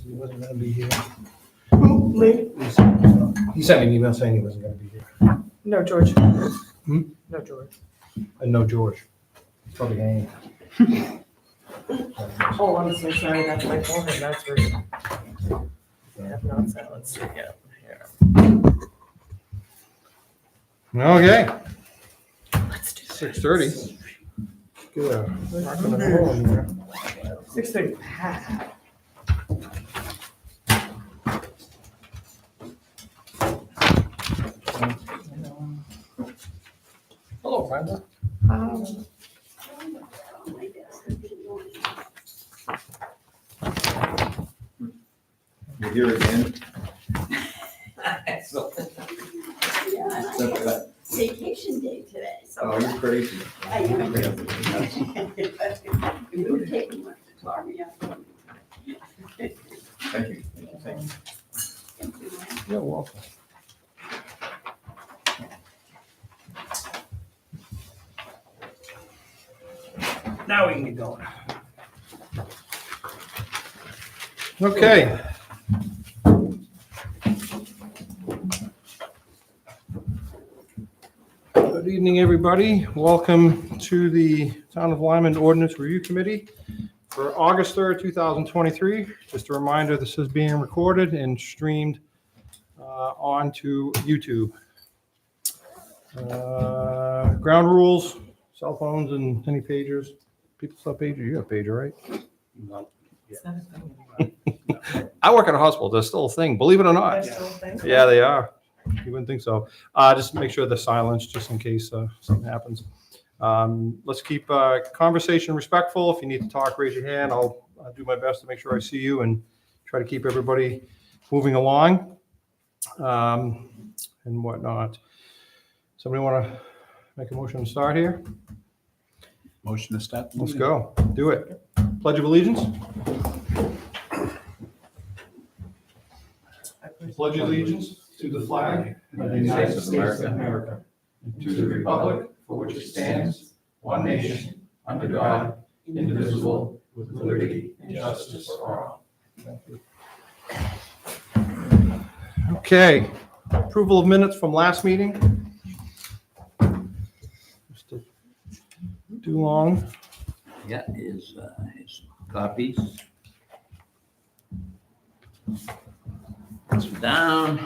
He wasn't going to be here. Who? Me? He sent me an email saying he wasn't going to be here. No, George. No, George. No, George. He's probably hanging. Oh, I'm so sorry. That's my phone, and that's where I have not silenced it yet. Here. Okay, Let's do 6:30. Good. Rocking and rolling here. 6:30. Hello, Brenda. You're here again. Vacation day today, so. Oh, you're crazy. I am crazy. You would take much to talk me up. Thank you. Thank you. Thank you, man. You're welcome. Now we can get going. Okay. Good evening, everybody. Welcome to the Town of Lyman Ordinance Review Committee for August 3rd, 2023. Just a reminder, this is being recorded and streamed onto YouTube. Ground rules, cell phones and any pagers. People still have pager. You have a pager, right? It's not a thing anymore. I work at a hospital. There's still a thing, believe it or not. That's still a thing? Yeah, they are. You wouldn't think so. Just make sure they're silenced just in case something happens. Let's keep conversation respectful. If you need to talk, raise your hand. I'll do my best to make sure I see you and try to keep everybody moving along and whatnot. Somebody want to make a motion to start here? Motion to start. Let's go. Do it. Pledge of allegiance. Pledge allegiance to the flag of the United States of America, and to the republic for which it stands, one nation, under God, indivisible, with liberty and justice for all. Okay, approval of minutes from last meeting. Just too long. Yeah, his copies. It's down.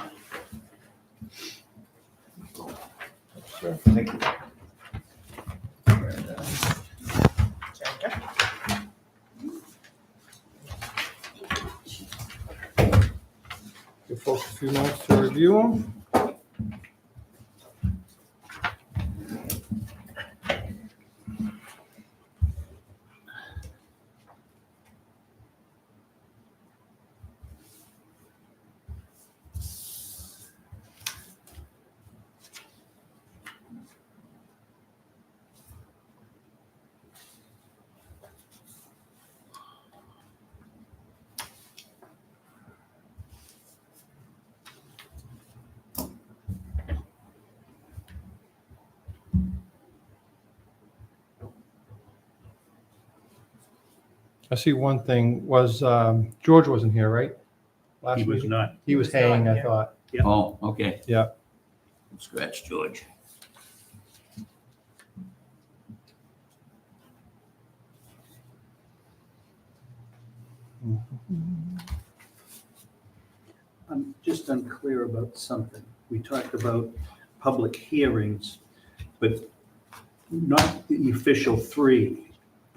Thank you. Give folks a few minutes to review them. I see one thing was George wasn't here, right? Last He was meeting? not. He was He was hanging, not I here. thought. Yep. Oh, okay. Yeah. Scratch George. I'm just unclear about something. We talked about public hearings, but not the official three,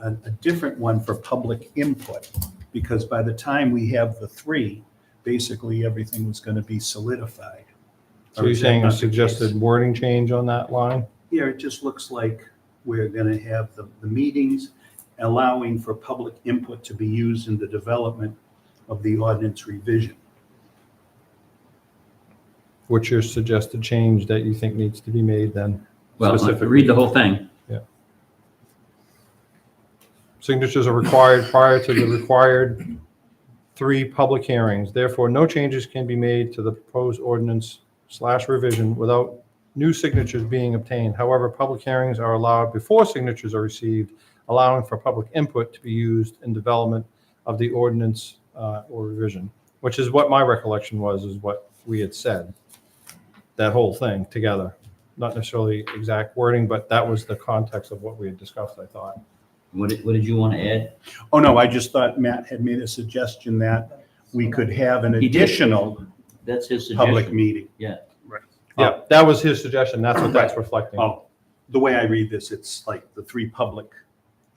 a different one for public input. Because by the time we have the three, basically everything was going to be solidified. So Or you're is that saying a not the case? suggested wording change on that line? Yeah, it just looks like we're going to have the meetings allowing for public input to be used in the development of the ordinance revision. What's your suggested change that you think needs to be made then? Well, Specifically. read the whole thing. Signatures are required prior to the required 3 public hearings. Therefore, no changes can be made to the proposed ordinance/revision without new signatures being obtained. However, public hearings are allowed before signatures are received, allowing for public input to be used in development of the ordinance or revision, which is what my recollection was, is what we had said. That whole thing together. Not necessarily exact wording, but that was the context of what we had discussed, I thought. What did you want to add? Oh, no, I just thought Matt had made a suggestion that we could have an He did. additional That's his public suggestion. meeting. Yeah. Yeah, that was his suggestion. That's what that's reflecting. Oh, the way I read this, it's like the 3 public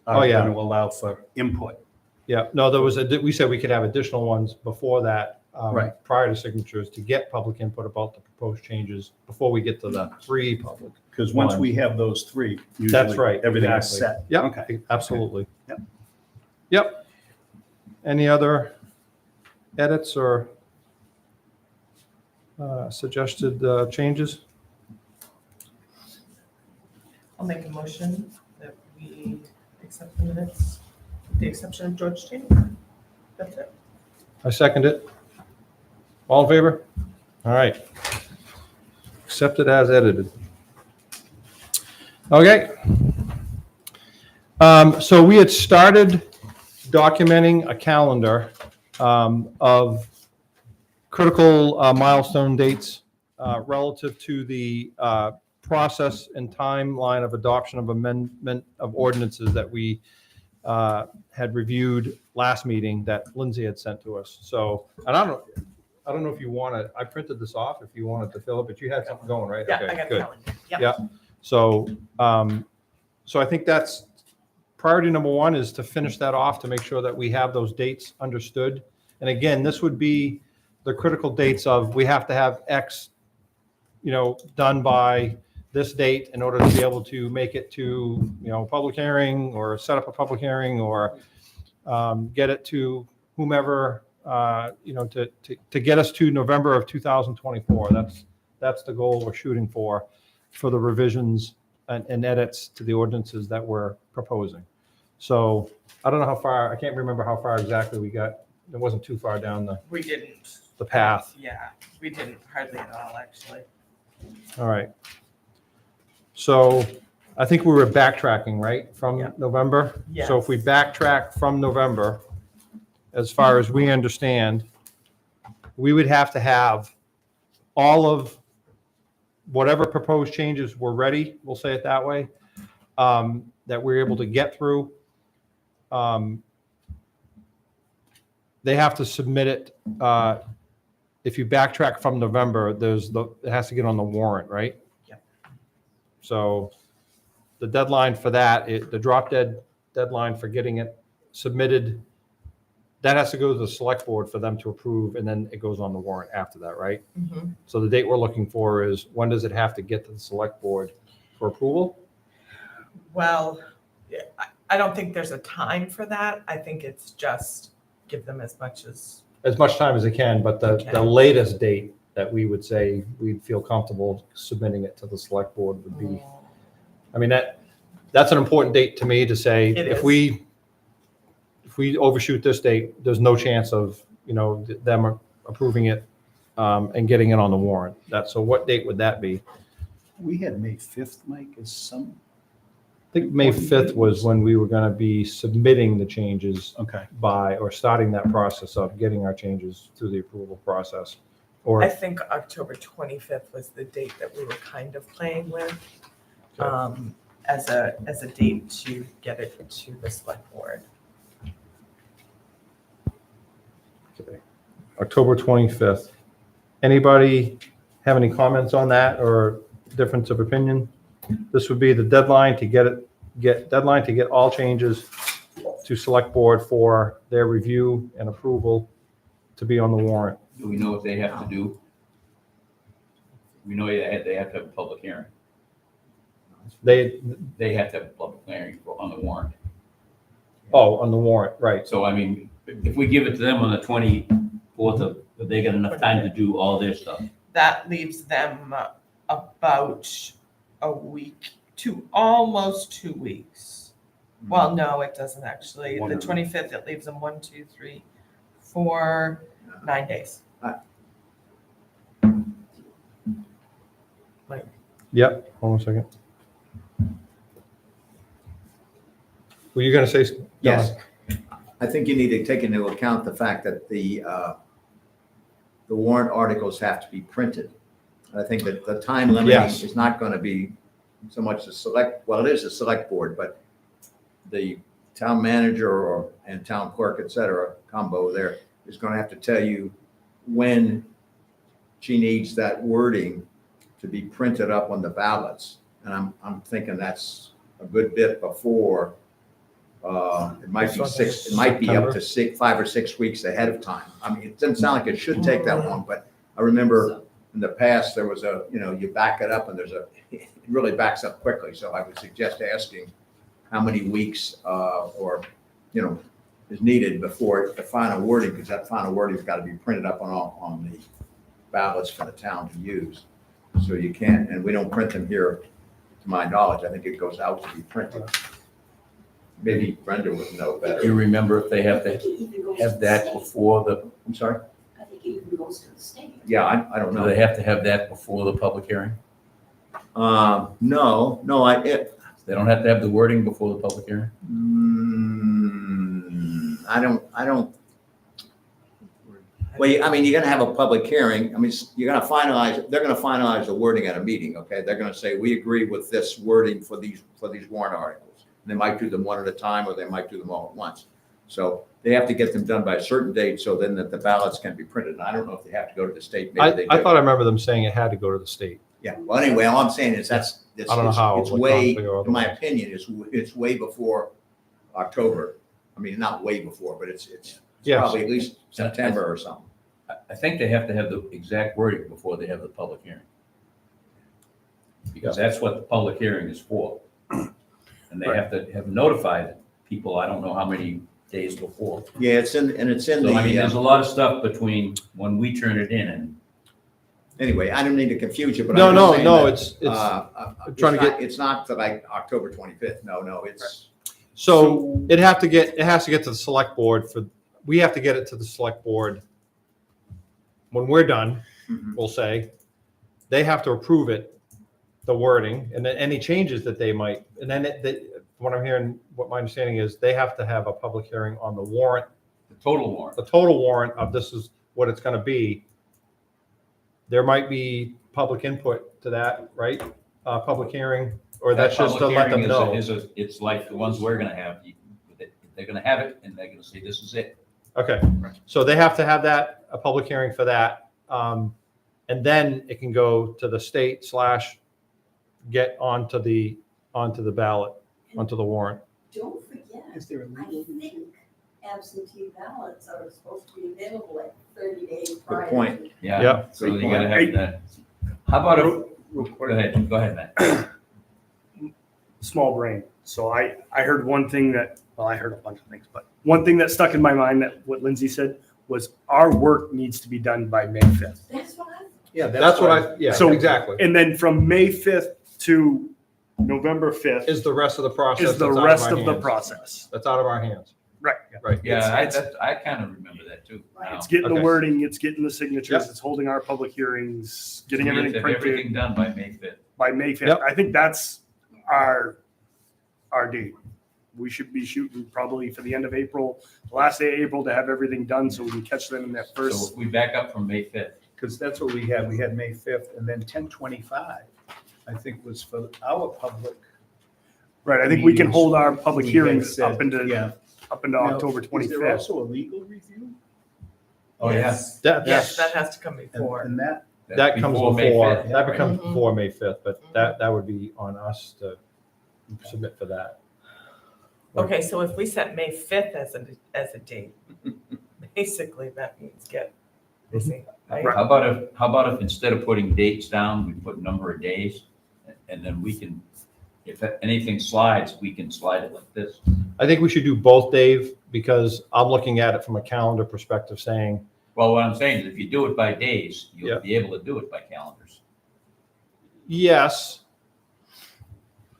Oh, are yeah. going to allow for input. Yeah, no, there was we said we could have additional ones before that, Right. prior to signatures, to get public input about the proposed changes before we get to the 3 public. Because once One. we have those 3, That's usually right. everything is Exactly. set. Yep, Okay. absolutely. Yep. Yep. Any other edits or suggested changes? I'll make a motion that we accept the minutes, with the exception of George Cheney. That's it. I second it. All in favor? All right. Accepted as edited. Okay. So we had started documenting a calendar of critical milestone dates relative to the process and timeline of adoption of amendment of ordinances that we had reviewed last meeting that Lindsay had sent to us. So, and I don't know if you want to, I printed this off if you wanted to fill it, but you had something going, right? Yeah, Okay, I got a good. calendar. Yep. Yeah. So, so I think that's priority number 1, is to finish that off, to make sure that we have those dates understood. And again, this would be the critical dates of, we have to have X, done by this date in order to be able to make it to, public hearing, or set up a public hearing, or get it to whomever, to get us to November of 2024. That's the goal we're shooting for the revisions and edits to the ordinances that we're proposing. So I don't know how far, I can't remember how far exactly we got. It wasn't too far down We didn't. the path. Yeah, we didn't hardly at all, actually. All right. So I think we were backtracking, right, from Yeah. November? Yes. So if we backtrack from November, as far as we understand, we would have to have all of whatever proposed changes were ready, we'll say it that way, that we're able to get through. They have to submit it. If you backtrack from November, it has to get on the warrant, right? Yep. So the deadline for that, the drop dead deadline for getting it submitted, that has to go to the select board for them to approve, and then it goes on the warrant after that, right? Mhm. So the date we're looking for is, when does it have to get to the select board for approval? Well, yeah, I don't think there's a time for that. I think it's just give them as much as, As much time as it can, but the Okay. latest date that we would say we'd feel comfortable submitting it to the select board would be, I mean, that's an important date to me to say, It if is. we overshoot this date, there's no chance of, them approving it and getting it on the warrant. So what date would that be? We had May 5th, Mike, is some, I think May 5th was when we were going to be submitting the changes okay. or starting that process of getting our changes through the approval process. I Or, think October 25th was the date that we were kind of playing with Okay. as a date to get it to the select board. okay, October 25th. Anybody have any comments on that or difference of opinion? This would be the deadline to get all changes to select board for their review and approval to be on the warrant. Do we know what they have to do? We know they have to have a public hearing. They, They have to have a public hearing on the warrant. oh, on the warrant, right. So I mean, if we give it to them on the 24th of, they got enough time to do all their stuff. That leaves them about a week to almost 2 weeks. Well, no, it doesn't actually. The 25th, it leaves them 1, 2, 3, 4, 9 days. Yep, hold on a second. Were you gonna say? Yes. I think you need to take into account the fact that the warrant articles have to be printed. I think that the time limiting Yes. is not going to be so much the select, well, it is a select board, but the town manager and town clerk, et cetera, combo there, is going to have to tell you when she needs that wording to be printed up on the ballots. And I'm thinking that's a good bit before, it might be six, it might be up to 5 or 6 weeks ahead of time. I mean, it doesn't sound like it should take that long, but I remember in the past, there was you back it up and it really backs up quickly. So I would suggest asking how many weeks, is needed before the final wording, because that final wording's got to be printed up on the ballots for the town to use. So you can't, and we don't print them here, to my knowledge. I think it goes out to be printed. Maybe Brenda would know Do you better. remember if they have I to think it even goes to have the that state. before the, I'm sorry? I think it even goes to the state. Yeah, I don't do know. they have to have that before the public hearing? No, They don't have to have the wording before the public hearing? I don't. Well, I mean, you're gonna have a public hearing. I mean, they're gonna finalize the wording at a meeting, okay? They're gonna say, we agree with this wording for these warrant articles. And they might do them one at a time, or they might do them all at once. So they have to get them done by a certain date, so then that the ballots can be printed. And I don't know if they have to go to the state, maybe they do. I thought I remember them saying it had to go to the state. Yeah, well, anyway, all I'm saying is I don't know how, it's what way, conflict or in my otherwise. opinion, it's way before October. I mean, not way before, but it's Yes. probably at least September or something. I think they have to have the exact wording before they have the public hearing. Because that's what the public hearing is for. And they have to have notified people, I don't know how many days before. Yeah, it's in So I mean, there's a lot of stuff between when we turn it in and anyway, I don't mean to confuse you, but No, I'm just no, saying no, that, it's trying to get, it's not that October 25th. No, it's, so it has to get to the select board we have to get it to the select board. When we're done, we'll say, they have to approve it, the wording, and then any changes that they might, and then what I'm hearing, what my understanding is, they have to have a public hearing on the warrant, the total warrant. the total warrant of this is what it's gonna be. There might be public input to that, right? Public hearing, or that's just to let them know. It's like the ones we're gonna have. They're gonna have it and they're gonna say, this is it. Okay, so they have to have that, a public hearing for that. And then it can go to the state / get onto the ballot, onto the warrant. Don't forget, Is there a I think absentee ballots are supposed to be available like 30 days prior. point. to- Yeah. Yep. So you gotta have that. How about go ahead, Matt. Small brain. So I heard one thing that, well, I heard a bunch of things, but one thing that stuck in my mind that what Lindsay said was our work needs to be done by May 5th. That's what I, Yeah, That's what yeah, So- exactly. And then from May 5th to November 5th Is the rest of the process. is the that's out rest our of the hands. process. That's out of our hands. Right. Right. Yeah, It's- I kind of remember that too. now. It's getting the Okay. wording, it's getting the signatures, Yep. it's holding our public hearings, getting We have to everything have everything printed done by May 5th. by May 5th. Yep. I think that's our date. We should be shooting probably for the end of April, last day of April to have everything done so we can catch them in that So first. if we back up from May 5th, Because that's what we had. We had May 5th, and then 10/25, I think, was for our public. Right, I think we can meetings. hold our public We had hearings said, up into Yeah. October Now, Is there 25th. also a legal review? oh, yeah. Yes. That, Yes, that has to come And before. and that, that comes May before, 5th. that becomes Mhm. before May 5th, but that would be on us to submit for that. Okay, so if we set May 5th as a date, basically that means get busy. Right? How about if instead of putting dates down, we put number of days? And then we can, if anything slides, we can slide it like this. I think we should do both, Dave, because I'm looking at it from a calendar perspective saying, Well, what I'm saying is if you do it by days, Yeah. you'll be able to do it by calendars. yes.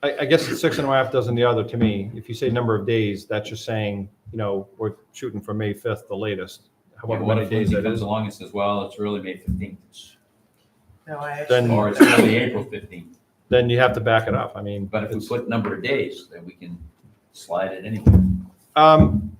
I guess it's 6.5 dozen the other to me. If you say number of days, that's just saying, we're shooting for May 5th, the latest, however What many if days Lindsay that comes is. along and says, well, it's really May 15th, No, I Then- actually. or it's really April 15th. Then you have to back it up. I mean. But if we it's- put number of days, then we can slide it anywhere.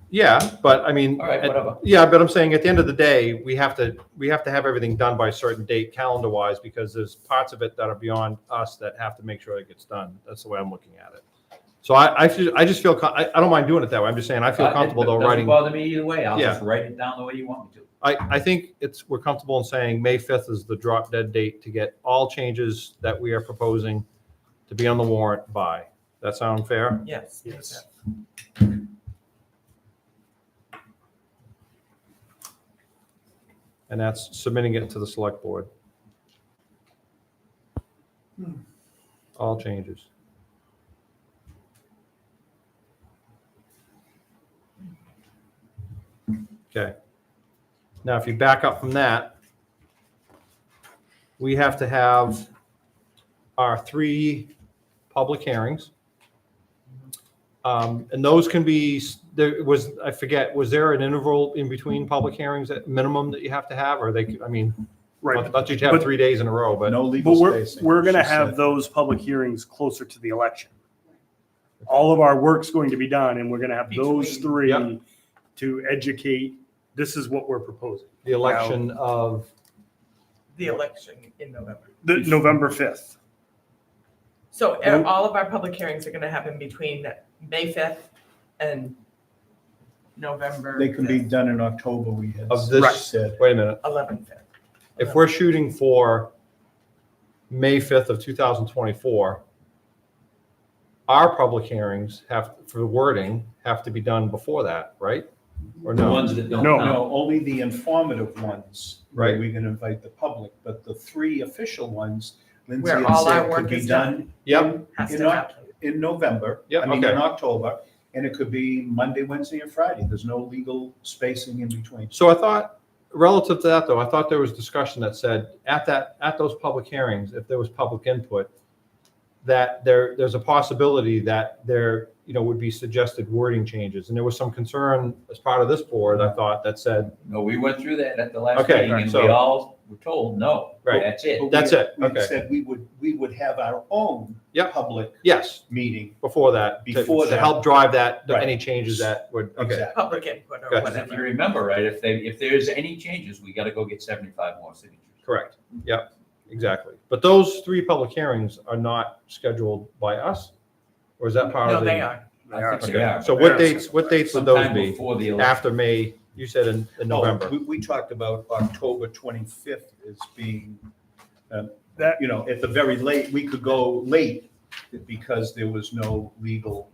Yeah, but I mean. All right, whatever. Yeah, but I'm saying at the end of the day, we have to have everything done by a certain date calendar wise, because there's parts of it that are beyond us that have to make sure it gets done. That's the way I'm looking at it. So I just feel, I don't mind doing it that way. I'm just saying, I feel comfortable though Doesn't writing. bother me either way. I'll Yeah. just write it down the way you want me to. I think we're comfortable in saying May 5th is the drop dead date to get all changes that we are proposing to be on the warrant by. That sound fair? Yes. Yes. And that's submitting it to the select board. All changes. Okay. Now, if you back up from that, we have to have our 3 public hearings. And those can be, I forget, was there an interval in between public hearings at minimum that you have to have, or Right. not that you'd have But- 3 days in a row, but. No legal But spacing. we're going to she have said. those public hearings closer to the election. All of our work's going to be done, and we're going to have those Between. three Yep. to educate. This is what we're proposing. The election of, The election in November. The November 5th. So Well- all of our public hearings are gonna happen between May 5th and November. They can be 5th, done in October, we had Of this- said. wait a minute, 11/5. if we're shooting for May 5th of 2024, our public hearings for wording have to be done before that, right? Or The no? ones that don't No. count. No, only the informative ones, where Right. we can invite the public, but the 3 official ones, Lindsay Where had all our said could work be is done Yep, Has in to happen. in November. Yep, I mean, okay. in October, and it could be Monday, Wednesday, and Friday. There's no legal spacing in between. so I thought, relative to that though, I thought there was discussion that said at those public hearings, if there was public input, that there's a possibility that there, would be suggested wording changes. And there was some concern as part of this board, I thought, that said, No, we went through that at the last Okay, meeting, and so- we all were told, no, Right. that's it. But That's it, We okay. said we would have our own Yep. public yes, meeting. before that, Before to that. help drive that, Right. any changes that would, okay. Exactly. Public input or Gotcha. Because if you whatever. remember, right, if there's any changes, we gotta go get 75 more signatures. Correct. Yep, exactly. But those 3 public hearings are not scheduled by us? Or is that part No, of the? they are. I think Okay. they are. So They what are dates would those Sometime be? before the election. After May, you said in November? Oh, we talked about October 25th as being, That- at the very late, we could go late because there was no legal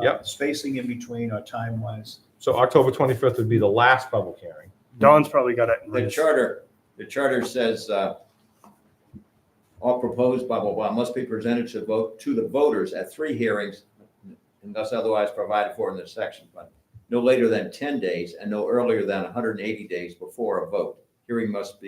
Yep. spacing in between or time-wise. So October 25th would be the last public hearing. Don's probably got it. in The his- charter says, all proposed blah, blah, blah, must be presented to the voters at 3 hearings unless otherwise provided for in this section, but no later than 10 days and no earlier than 180 days before a vote. Hearings must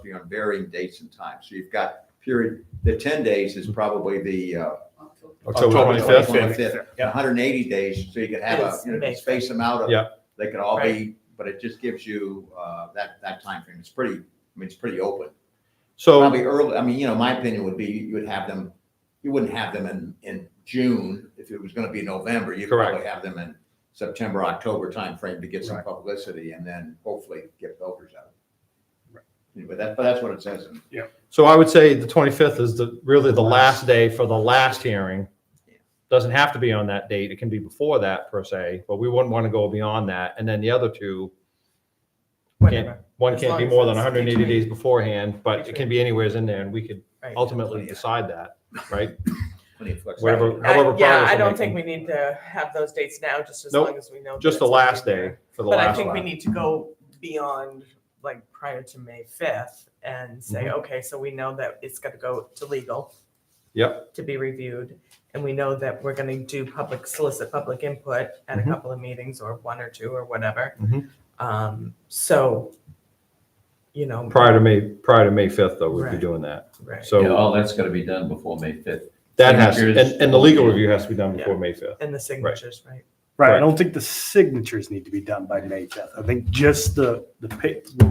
be on varying dates and times. So you've got the 10 days is probably the October October 25th? 25th. 180 days, so you could have Is May space them out. Yeah. They could all be, but it just gives you that timeframe. It's pretty open. So, Probably early, my opinion would be you wouldn't have them in June. If it was gonna be November, you'd Correct. probably have them in September, October timeframe to get some Right. publicity and then hopefully get voters out. But that's what it says. so I would say the 25th is really the last day for the last hearing. Doesn't have to be on that date. It can be before that per se, but we wouldn't want to go beyond that. And then the other 2, Whatever. one As can't long be as more than it's 180 between- days beforehand, but it can be anywheres in there and we could Right. ultimately decide that, right? Plenty of Whatever, flexibility. however. Yeah, progress I we're don't making. think we need to have those dates now, just as Nope. long as we know. that Just the it's gonna be last day there. for the But I last think we one. need to go beyond like prior to May 5th and say, okay, so we know that it's got to go to legal. Yep. To be reviewed. And we know that we're going to do solicit public input at a Mhm. couple of meetings or one or two or whatever. Mhm. So, you know. Prior to May 5th, though, we'd be Right. doing that. Right. So Yeah, all that's gotta be done before May 5th. that has, Signatures, and the legal yeah. review has to be done before May 5th. And the signatures, right? Right, I Right. don't think the signatures need to be done by May 5th. I think just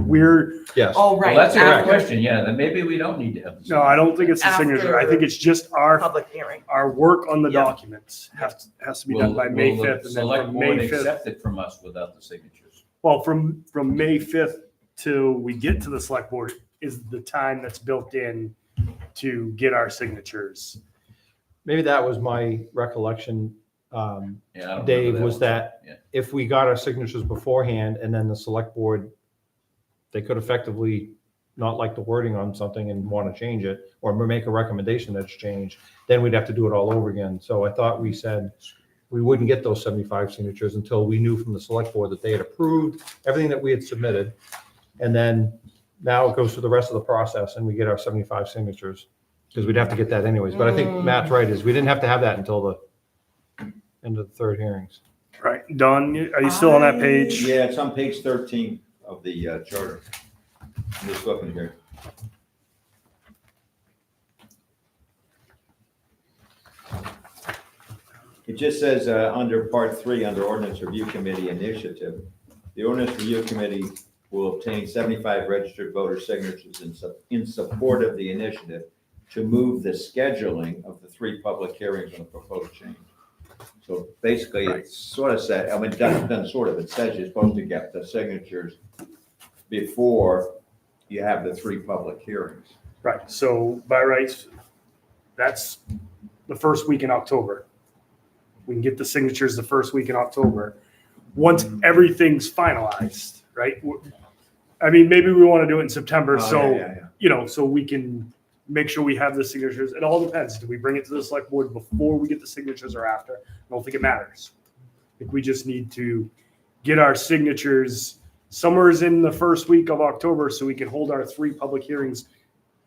we're, Yes. Oh, Well, right. that's a good After question, yeah, then maybe we don't need to have. the no, I don't think it's the signature. I think it's just our Public hearing. work on the Yeah. documents has to be done by May 5th. And then Select from board May 5th, accept it from us without the signatures. well, from May 5th till we get to the select board is the time that's built in to get our signatures. Maybe that was my recollection, Yeah, I don't remember Dave, was one. that Yeah. if we got our signatures beforehand and then the select board, they could effectively not like the wording on something and want to change it or make a recommendation that's changed, then we'd have to do it all over again. So I thought we said we wouldn't get those 75 signatures until we knew from the select board that they had approved everything that we had submitted. And then now it goes through the rest of the process and we get our 75 signatures because we'd have to get that anyways. But I think Matt's right, is we didn't have to have that until the end of the third hearings. Right, Don, are you still on that page? Yeah, it's on page 13 of the charter. I'm just looking here. It just says, under part 3, under ordinance review committee initiative, the ordinance review committee will obtain 75 registered voter signatures in support of the initiative to move the scheduling of the 3 public hearings on the proposed change. So basically, it's sort of said, I mean, it doesn't sort of, it says you're supposed to get the signatures before you have the 3 public hearings. Right, so by rights, that's the first week in October. We can get the signatures the first week in October. Once everything's finalized, right? I mean, maybe we want to do it in September, Oh, so, yeah. you know, so we can make sure we have the signatures. It all depends. Do we bring it to the select board before we get the signatures or after? I don't think it matters. I think we just need to get our signatures somewhere in the first week of October so we can hold our 3 public hearings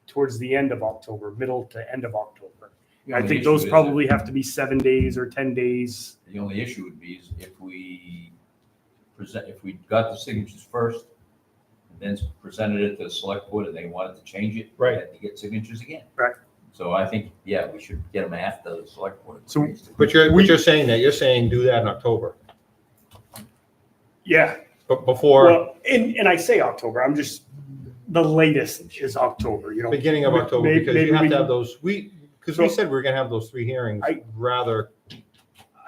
towards the end of October, middle to end of October. The I only think issue those is probably have to be 7 days or 10 days. The only issue would be is if we got the signatures first, and then presented it to the select board and they wanted to change it. Right. We had to get signatures again. Right. So I think, yeah, we should get them after the select board. So- But you're saying that, you're saying do that in October, Yeah. but before, Well, and I say October, I'm just, the latest is October, you know. beginning of October, Maybe- because maybe you have we to have can- those, because we So- said we were gonna have those 3 hearings rather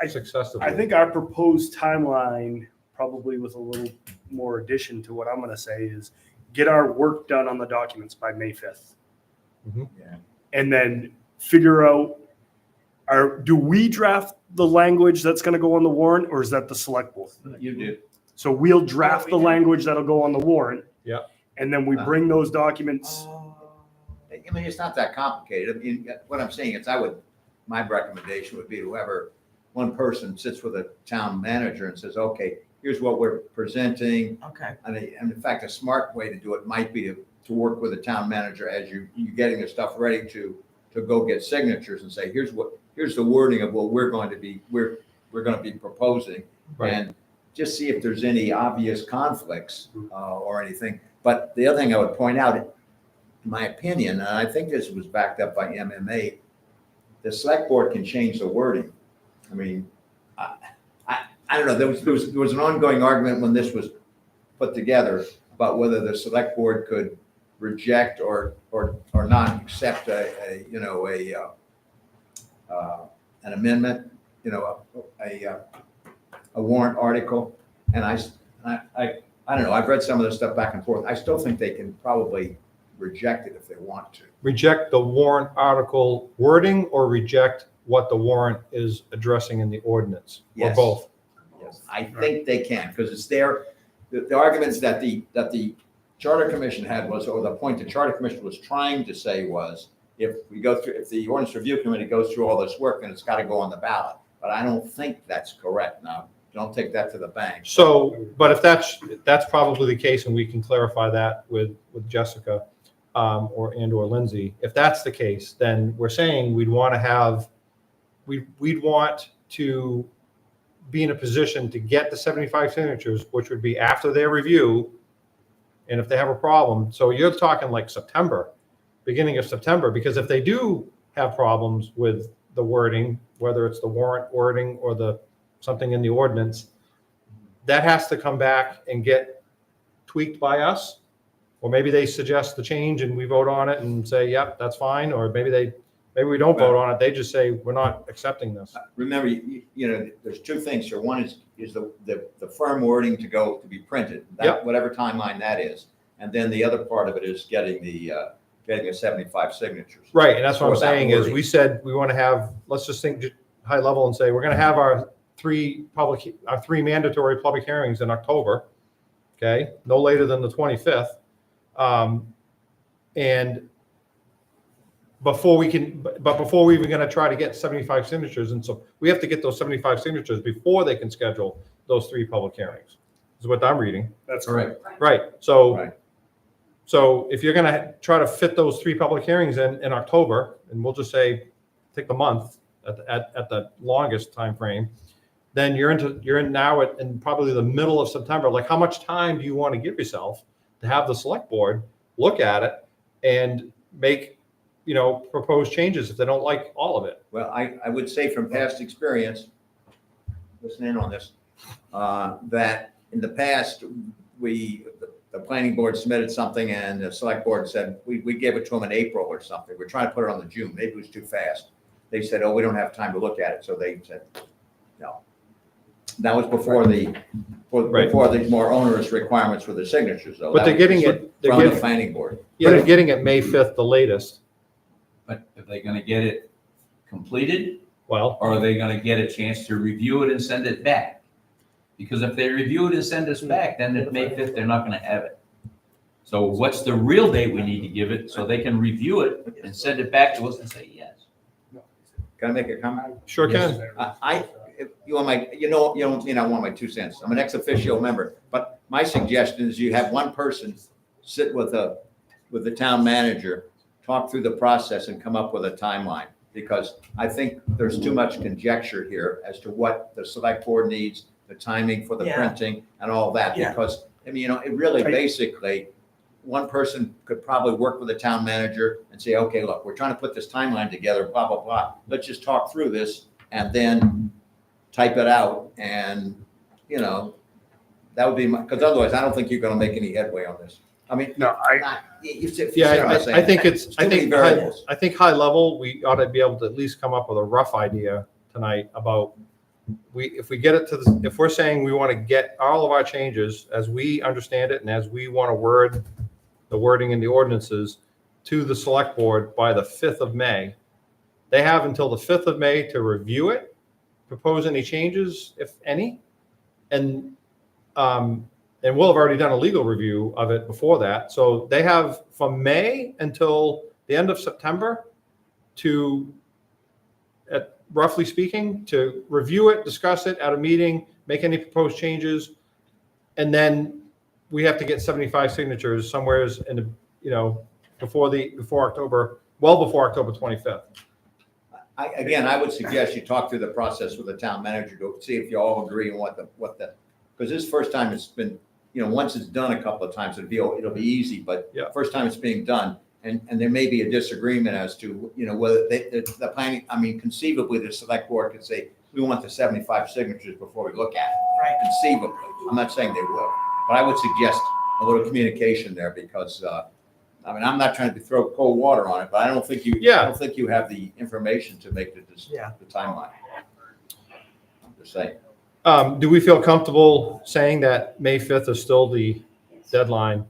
successfully. I think our proposed timeline, probably with a little more addition to what I'm gonna say, is get our work done on the documents by May 5th. Yeah. And then figure out, do we draft the language that's gonna go on the warrant, or is that the select board? You do. So we'll draft the we do. language that'll go on the warrant. Yeah. And then we bring those documents. I mean, it's not that complicated. I mean, what I'm saying is my recommendation would be whoever, one person sits with a town manager and says, okay, here's what we're presenting. Okay. And in fact, a smart way to do it might be to work with the town manager as you're getting the stuff ready to go get signatures and say, here's the wording of what we're going to be proposing. Right. And just see if there's any obvious conflicts or anything. But the other thing I would point out, in my opinion, and I think this was backed up by MMA, the select board can change the wording. I mean, I don't know, there was an ongoing argument when this was put together about whether the select board could reject or not accept an amendment, a warrant article. And I don't know, I've read some of this stuff back and forth. I still think they can probably reject it if they want to. Reject the warrant article wording or reject what the warrant is addressing in the ordinance, or Yes. both? Yes, I think they can, because it's there. The arguments that the Charter Commission had was, or the point the Charter Commission was trying to say was, if the Ordinance Review Committee goes through all this work, then it's got to go on the ballot. But I don't think that's correct now. don't take that to the bank. So, but if that's probably the case, and we can clarify that with Jessica, or Lindsay. If that's the case, then we're saying we'd want to be in a position to get the 75 signatures, which would be after their review. And if they have a problem, so you're talking like September, beginning of September, because if they do have problems with the wording, whether it's the warrant wording or something in the ordinance, that has to come back and get tweaked by us. Or maybe they suggest the change and we vote on it and say, yep, that's fine. Or maybe we don't vote on it. They just say, we're not accepting this. Remember, you know, there's two things here. One is the firm wording to be printed, Yep. whatever timeline that is. And then the other part of it is getting the 75 signatures. Right, and that's what I'm For that saying is wording. we said we want to have, let's just think high level and say, we're going to have our three mandatory public hearings in October, okay? No later than the 25th. And before we even going to try to get 75 signatures, and so we have to get those 75 signatures before they can schedule those three public hearings, is what I'm reading. That's Correct. Right, so. Right. So if you're gonna try to fit those three public hearings in October, and we'll just say, take the month at the longest time frame, then you're in now in probably the middle of September. Like, how much time do you want to give yourself to have the select board look at it and make, propose changes if they don't like all of it? Well, I would say from past experience, listen in on this, that in the past, the planning board submitted something and the select board said, we gave it to them in April or something. We're trying to put it on the June. Maybe it was too fast. They said, oh, we don't have time to look at it. So they said, no. That was before the more onerous requirements for the signatures, though. But they're getting it, From the planning board. they're getting it May 5th, the latest. But are they gonna get it completed, Well, or are they gonna get a chance to review it and send it back? Because if they review it and send us back, then at May 5th, they're not gonna have it. So what's the real date we need to give it so they can review it and send it back to us and say yes? Can I make a comment? sure can. If you want you don't mean I want my 2 cents. I'm an ex officio member, but my suggestion is you have one person sit with the town manager, talk through the process and come up with a timeline. Because I think there's too much conjecture here as to what the select board needs, the timing for the Yeah. printing and all that. Yeah. Because, it really basically, one person could probably work with the town manager and say, okay, look, we're trying to put this timeline together, blah, blah, blah. Let's just talk through this and then type it out. And, that would be because otherwise I don't think you're going to make any headway on this. I mean, No, you see what Yeah, I'm saying? I think Too many variables. I think high level, we ought to be able to at least come up with a rough idea tonight about if we get it if we're saying we want to get all of our changes as we understand it and as we want to word the wording in the ordinances to the select board by the 5th of May, they have until the 5th of May to review it, propose any changes, if any, and we'll have already done a legal review of it before that. So they have from May until the end of September to, roughly speaking, to review it, discuss it at a meeting, make any proposed changes, and then we have to get 75 signatures somewheres in the, before October, well before October 25th. I would suggest you talk through the process with the town manager to see if you all agree on what the, because this first time it's been, once it's done a couple of times, it'll be easy, but Yeah. first time it's being done. And there may be a disagreement as to, whether the planning, conceivably the select board could say, we want the 75 signatures before we look at it. Right. Conceivably. I'm not saying they will, but I would suggest a little communication there because, I'm not trying to throw cold water on it, but I don't think you have the information to make the timeline. I'm just saying. Do we feel comfortable saying that May 5th is still the deadline?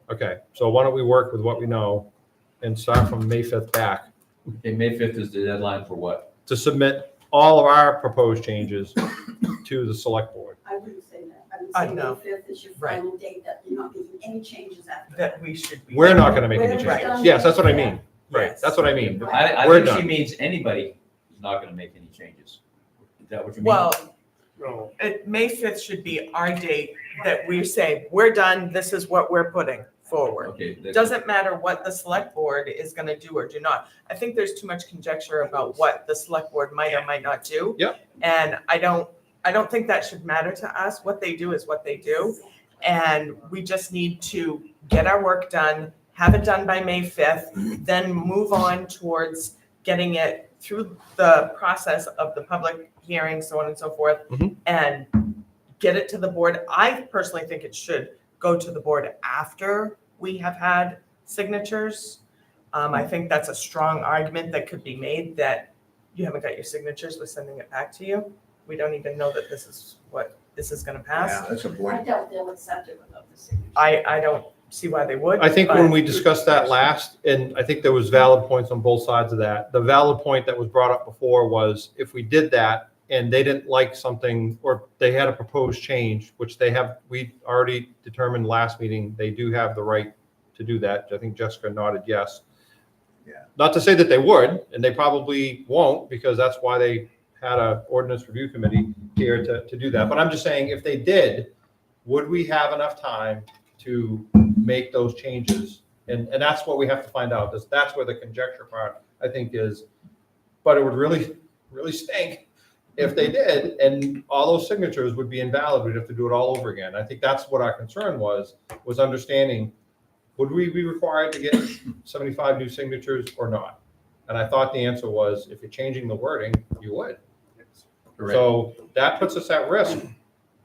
Okay, so why don't we work with what we know and start from May 5th back Okay, May 5th is the deadline for what? to submit all of our proposed changes to the select board. I wouldn't say that. I would I say May know. 5th is your Right. final date, that you're not making any changes after That that. we should be. We're not going to make any We're changes. done. Yes, that's what I mean. Right, Yes. that's what I mean. I We're think she done. means anybody is not gonna make any changes. Is that what you mean? Well, Oh, May 5th should be our date that we say, we're done, this is what we're putting forward. Okay. Doesn't matter what the select board is gonna do or do not. I think there's too much conjecture about what the select board might or might not do. Yep. And I don't think that should matter to us. What they do is what they do. And we just need to get our work done, have it done by May 5th, then move on towards getting it through the process of the public hearing, so on and so forth, Mhm. and get it to the board. I personally think it should go to the board after we have had signatures. I think that's a strong argument that could be made that you haven't got your signatures, we're sending it back to you. We don't even know that this is what this is gonna pass. Yeah, that's a I point. doubt they'll accept it without the signature. I don't see why they would. I think but- when we discussed that last, and I think there was valid points on both sides of that. The valid point that was brought up before was if we did that and they didn't like something, or they had a proposed change, which we already determined last meeting, they do have the right to do that. I think Jessica nodded yes. Yeah. Not to say that they would, and they probably won't, because that's why they had a ordinance review committee here to do that. But I'm just saying, if they did, would we have enough time to make those changes? And that's what we have to find out. That's where the conjecture part, I think, is. But it would really, really stink if they did, and all those signatures would be invalid. We'd have to do it all over again. I think that's what our concern was understanding, would we be required to get 75 new signatures or not? And I thought the answer was, if you're changing the wording, you would. So that puts us at risk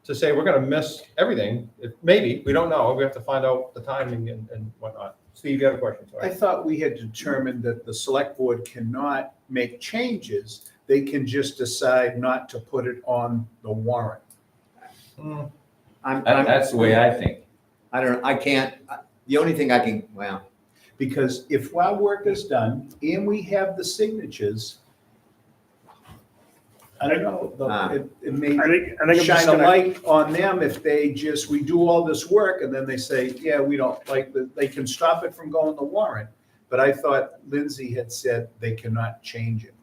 to say we're going to miss everything. Maybe, we don't know. We have to find out the timing and whatnot. Steve, you have a question? I Sorry. thought we had determined that the select board cannot make changes. They can just decide not to put it on the warrant. That's the way I think. I can't, the only thing I can, well, Because if our work is done and we have the signatures, I don't know, it may I think I'm just shine a gonna, light on them if we do all this work and then they say, yeah, we don't like, they can stop it from going to warrant. But I thought Lindsay had said they cannot change it.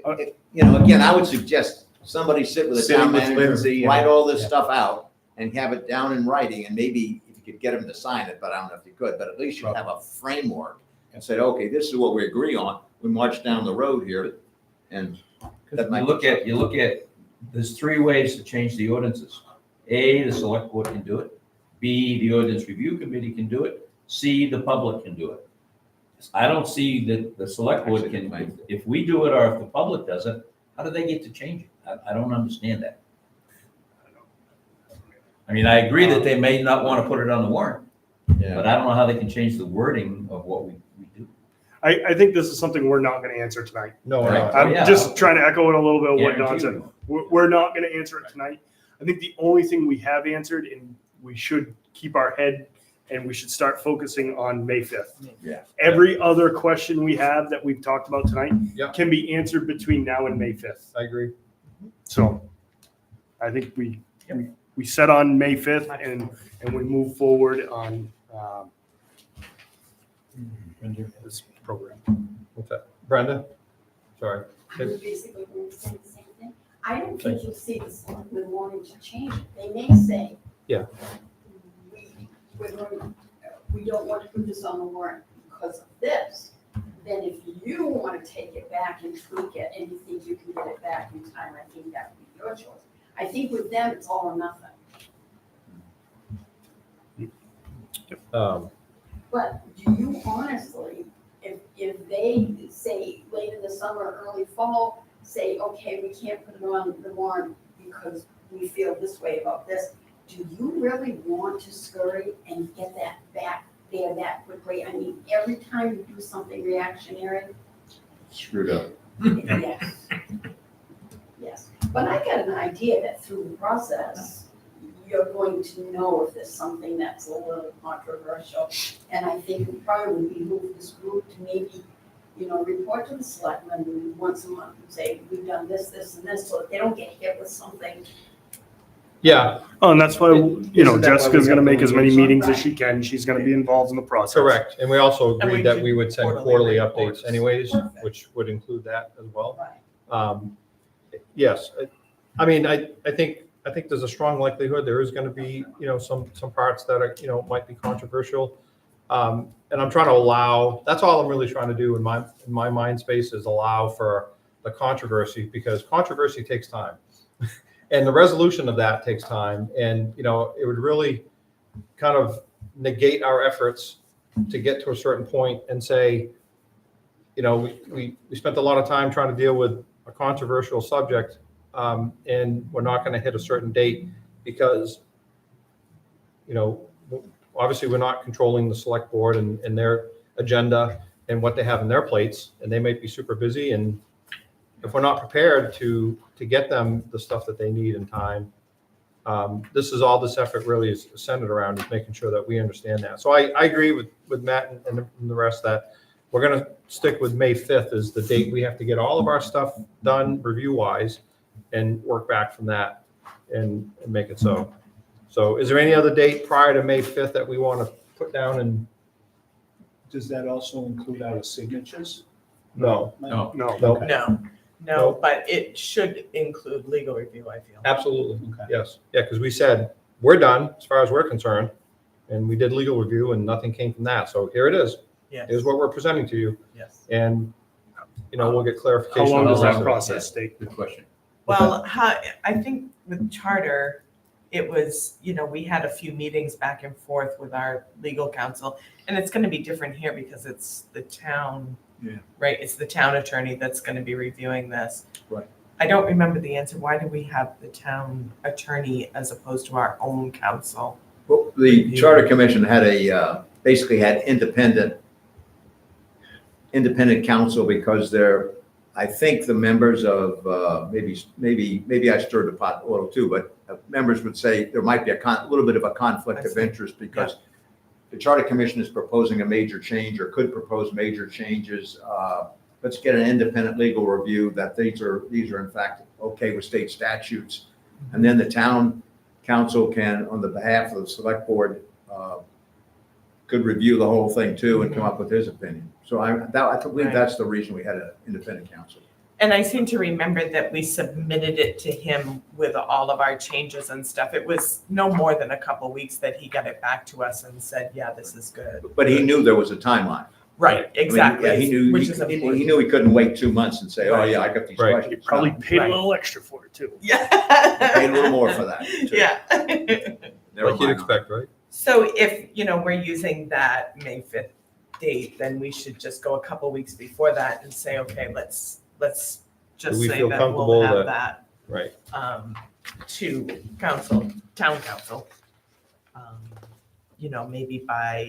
again, I would suggest somebody sit with a Sitting town with manager, Lindsay and- write all this yeah. stuff out and have it down in writing, and maybe if you could get them to sign it, but I don't know if you could, but at least you have a framework and said, okay, this is what we agree on. We march down the road here, and Because you look at, there's three ways to change the ordinances. A, the select board can do it. B, the ordinance review committee can do it. C, the public can do it. I don't see that the select board can, if we do it or if the public does it, how do they get to change it? I don't understand that. I mean, I agree that they may not want to put it on the warrant, but I don't know how they can change the wording of what we do. I think this is something we're not gonna answer tonight. No, we're Right. not. I'm yeah. just trying to echo it a little bit of what Don Guarantee said. you. We're not gonna answer it tonight. I think the only thing we have answered, and we should keep our head and we should start focusing on May 5th. Yeah. Every other question we have that we've talked about tonight Yeah. can be answered between now and May 5th. I agree. So I think we set on May 5th and we move forward on this program. What's that? Brenda? Sorry. I was basically going to say the same thing. I don't think you'll see the selectmen wanting to change it. They may say. Yeah. We don't want to put this on the warrant because of this. Then if you want to take it back and tweak it and you think you can get it back in time, I think that would be your choice. I think with them, it's all or nothing. But do you honestly, if they say late in the summer, early fall, say, okay, we can't put it on the warrant because we feel this way about this, do you really want to scurry and get that back there that quickly? I mean, every time you do something reactionary, screwed up. yes. Yes, but I got an idea that through the process, you're going to know if there's something that's a little controversial. And I think it probably would behoove this group to maybe, report to the selectmen once a month and say, we've done this, this, and this, so that they don't get hit with something. Yeah, Oh, and that's why, Isn't that why Jessica's we gonna have make the as many liaison? meetings as she can. She's gonna be involved in the process. correct. And we also And we agreed that do we would send quarterly quarterly reports. updates anyways, Perfect. which would include that as well. Right. Yes, I mean, I think there's a strong likelihood there is gonna be, some parts that are, might be controversial. And I'm trying to allow, that's all I'm really trying to do in my mind space is allow for the controversy, because controversy takes time. And the resolution of that takes time. And, it would really kind of negate our efforts to get to a certain point and say, we spent a lot of time trying to deal with a controversial subject, and we're not going to hit a certain date because, obviously we're not controlling the select board and their agenda and what they have in their plates, and they might be super busy. And if we're not prepared to get them the stuff that they need in time, this is all this effort really is centered around, is making sure that we understand that. So I agree with Matt and the rest that we're going to stick with May 5th as the date we have to get all of our stuff done review-wise and work back from that and make it so. So is there any other date prior to May 5th that we want to put down? And Does that also include our signatures? no, No. No. No, but it should include legal review, I feel. absolutely. Okay. Yes. Yeah, because we said we're done as far as we're concerned, and we did legal review and nothing came from that. So here it is. Yes, Here's what we're presenting to you. yes. And, we'll get clarification. How long on does the rest that of it. process take? Good question. Well, I think with charter, it was, we had a few meetings back and forth with our legal counsel, and it's gonna be different here because it's the town. Yeah. Right, it's the town attorney that's gonna be reviewing this. Right. I don't remember the answer. Why do we have the town attorney as opposed to our own counsel? Well, the Charter Commission had basically had independent counsel because I think the members of, maybe I stirred the pot a little too, but members would say there might be a little bit of a conflict I of see. interest because the Charter Commission is proposing a major change or could propose major changes. Let's get an independent legal review that these are in fact okay with state statutes. And then the town council can, on the behalf of the select board, could review the whole thing too and come up with his opinion. So I believe Right. that's the reason we had an independent counsel. And I seem to remember that we submitted it to him with all of our changes and stuff. It was no more than a couple weeks that he got it back to us and said, yeah, this is good. But he knew there was a timeline. Right, I mean, exactly. yeah, he knew, Which he is important. knew he couldn't wait 2 months and say, oh yeah, I got these Right. questions. You probably No, paid Right. a little extra for it too. Yeah. paid a little more for that. too. Yeah. Never Like you'd mind. expect, right? So if, we're using that May 5th date, then we should just go a couple weeks before that and say, okay, let's just Do we say feel that comfortable we'll have that- that Right. to town council. Maybe by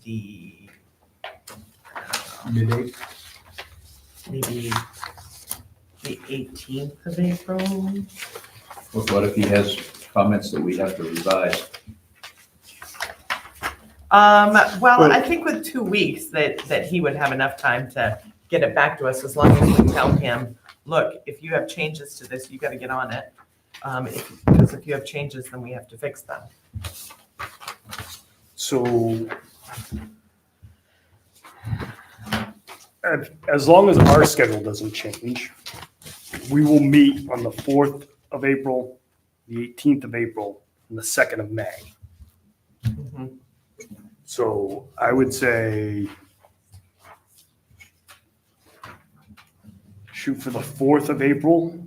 the, Mid-April? maybe the 18th of April. Well, what if he has comments that we have to revise? Well, I think with 2 weeks that he would have enough time to get it back to us, as long as we tell him, look, if you have changes to this, you gotta get on it. Because if you have changes, then we have to fix them. So as long as our schedule doesn't change, we will meet on the 4th of April, the 18th of April, and the 2nd of May. Mhm. So I would say shoot for the 4th of April.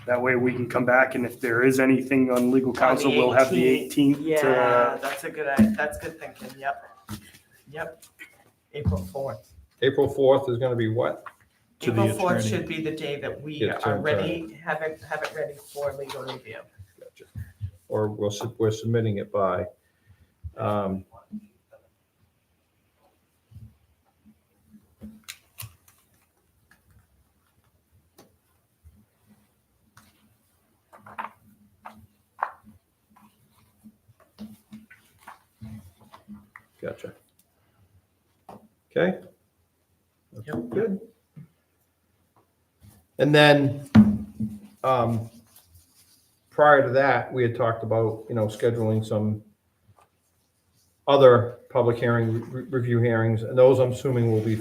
That way we can come back, and if there is anything on legal counsel, we'll have the 18th. Yeah, that's good thinking, yep. Yep, April 4th. April 4th is going to be what? To the April 4th attorney. should be the day that we Yeah, to are the ready, have it ready for legal review. Gotcha. Or we're submitting it by. Gotcha. Okay. That's Yep. good. And then, prior to that, we had talked about, scheduling some other public hearing, review hearings, and those I'm assuming will be,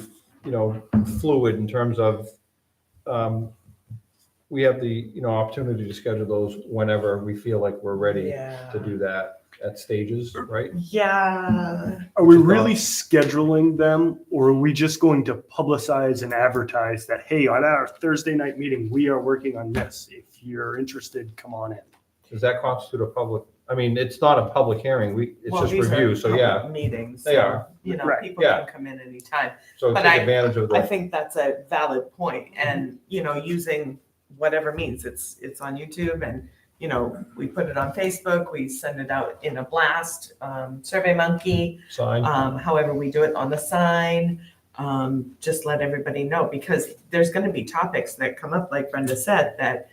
fluid in terms of, we have the, opportunity to schedule those whenever we feel like we're ready Yeah. to do that at stages, right? Yeah. Are we What's your really scheduling them, or are we just going to publicize and advertise that, hey, on our Thursday night meeting, we are working on this. If you're interested, come on in. Does that constitute a public, I mean, it's not a public hearing, it's Well, just these are review, so public yeah. Meetings. They so, are. Right, People yeah. can come in anytime. So But take advantage of I the, think that's a valid point, and, using whatever means, it's on YouTube, and, we put it on Facebook, we send it out in a blast, Survey Monkey, sign. however we do it on the sign, just let everybody know, because there's gonna be topics that come up, like Brenda said, that,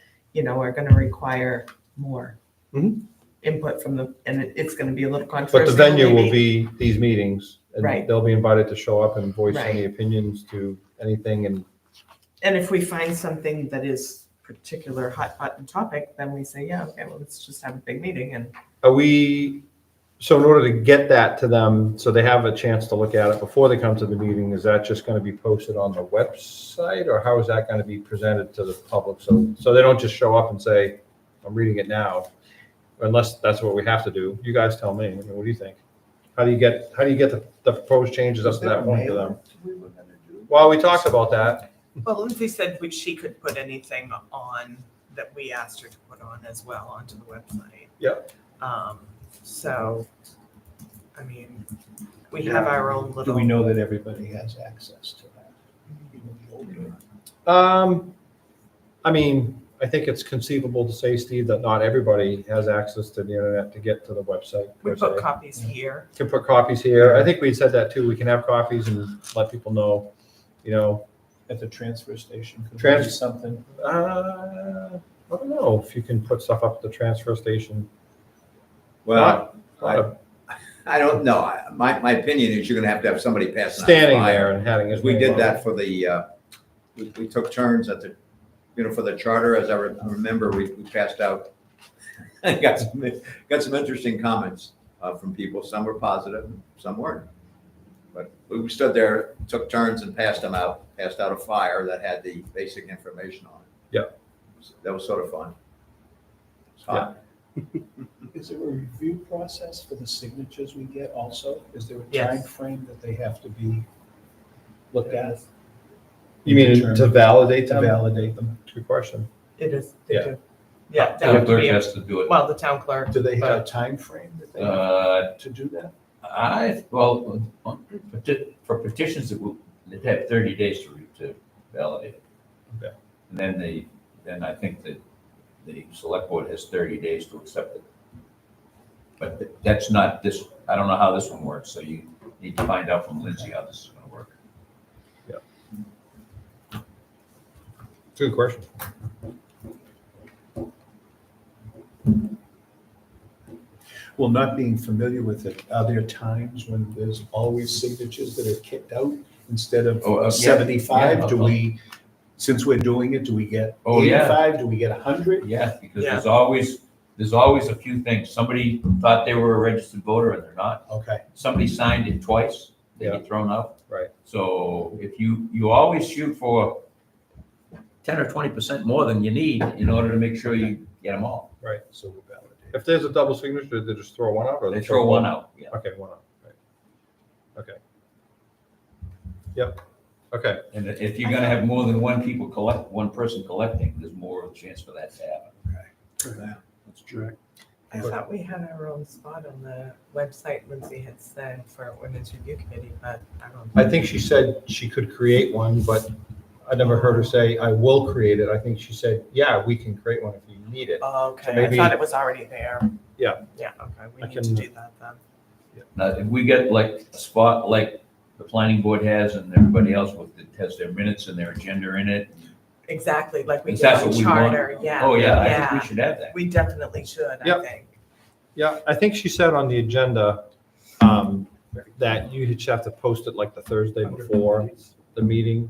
are gonna require more Mhm. input from and it's gonna be a little But controversial. the venue will maybe. be these meetings, and Right. they'll be invited to show up and voice Right. any opinions to anything, and And if we find something that is particular hot button topic, then we say, yeah, okay, well, let's just have a big meeting and. so in order to get that to them, so they have a chance to look at it before they come to the meeting, is that just gonna be posted on the website, or how is that gonna be presented to the public? So they don't just show up and say, I'm reading it now, unless that's what we have to do. You guys tell me, what do you think? How do you get the proposed changes up to that point to them? We were gonna do. Well, we talked about that. Well, Lindsay said she could put anything on that we asked her to put on as well onto the website. Yep. So, I mean, we have our own Do little. we know that everybody has access to that? Even the older- I mean, I think it's conceivable to say, Steve, that not everybody has access to the internet to get to the website. We per put se. copies here. Can put copies here. I think we said that too. We can have copies and let people know, At the transfer station, could Trans- be something. I don't know if you can put stuff up at the transfer station. Well, Not I don't know. My opinion is you're gonna have somebody passing out. standing flyer. there and having his. Because we name did on that it. for the, we took turns at the, for the charter, as I remember, we passed out. Got some interesting comments from people. Some were positive, some weren't. But we stood there, took turns and passed out a flyer that had the basic information on it. Yep. That was sort of fun. It's hot. Is there a review process for the signatures we get also? Is there a Yes. time frame that they have to be looked at? You mean to validate To them? validate them? Good question. It is. They Yeah. do. Yeah, they Town have to clerk be, has to do it. well, the town clerk. Do they have but- a time frame that they have to do that? For petitions, they have 30 days to validate it. Okay. And then I think that the select board has 30 days to accept it. But that's not this, I don't know how this one works, so you need to find out from Lindsay how this is gonna work. It's a good question. Well, not being familiar with it, are there times when there's always signatures that are kicked out instead of Oh, yeah. 75? Yeah. Do we, since we're doing it, do we get Oh, yeah. 85? Do we get 100? Yeah, because Yeah. there's always a few things. Somebody thought they were a registered voter and they're not. Okay, Somebody signed it twice, they get thrown out. Right. So if you always shoot for 10 or 20% more than you need in order to make sure you get them all. so we're validating. If there's a double signature, they just throw one out, or They throw one out, yeah. Okay, one out. Right. Okay. Yep. Okay. And if you're gonna have more than one person collecting, there's more of a chance for that to happen. That's true. I thought we had our own spot on the website, Lindsay had said, for ordinance review committee, but I don't. I think she said she could create one, but I never heard her say, I will create it. I think she said, yeah, we can create one if you need it. Okay, maybe- I thought it was already there. Yeah. Yeah, okay, we I need to can- do that then. Now, if we get like a spot like the planning board has and everybody else has their minutes and their agenda in it. Exactly, like we Is did that on what we want? charter, yeah. Oh, yeah, I Yeah. think we should have that. We definitely should, I Yep. think. Yeah, I think she said on the agenda that you just have to post it like the Thursday before the meeting,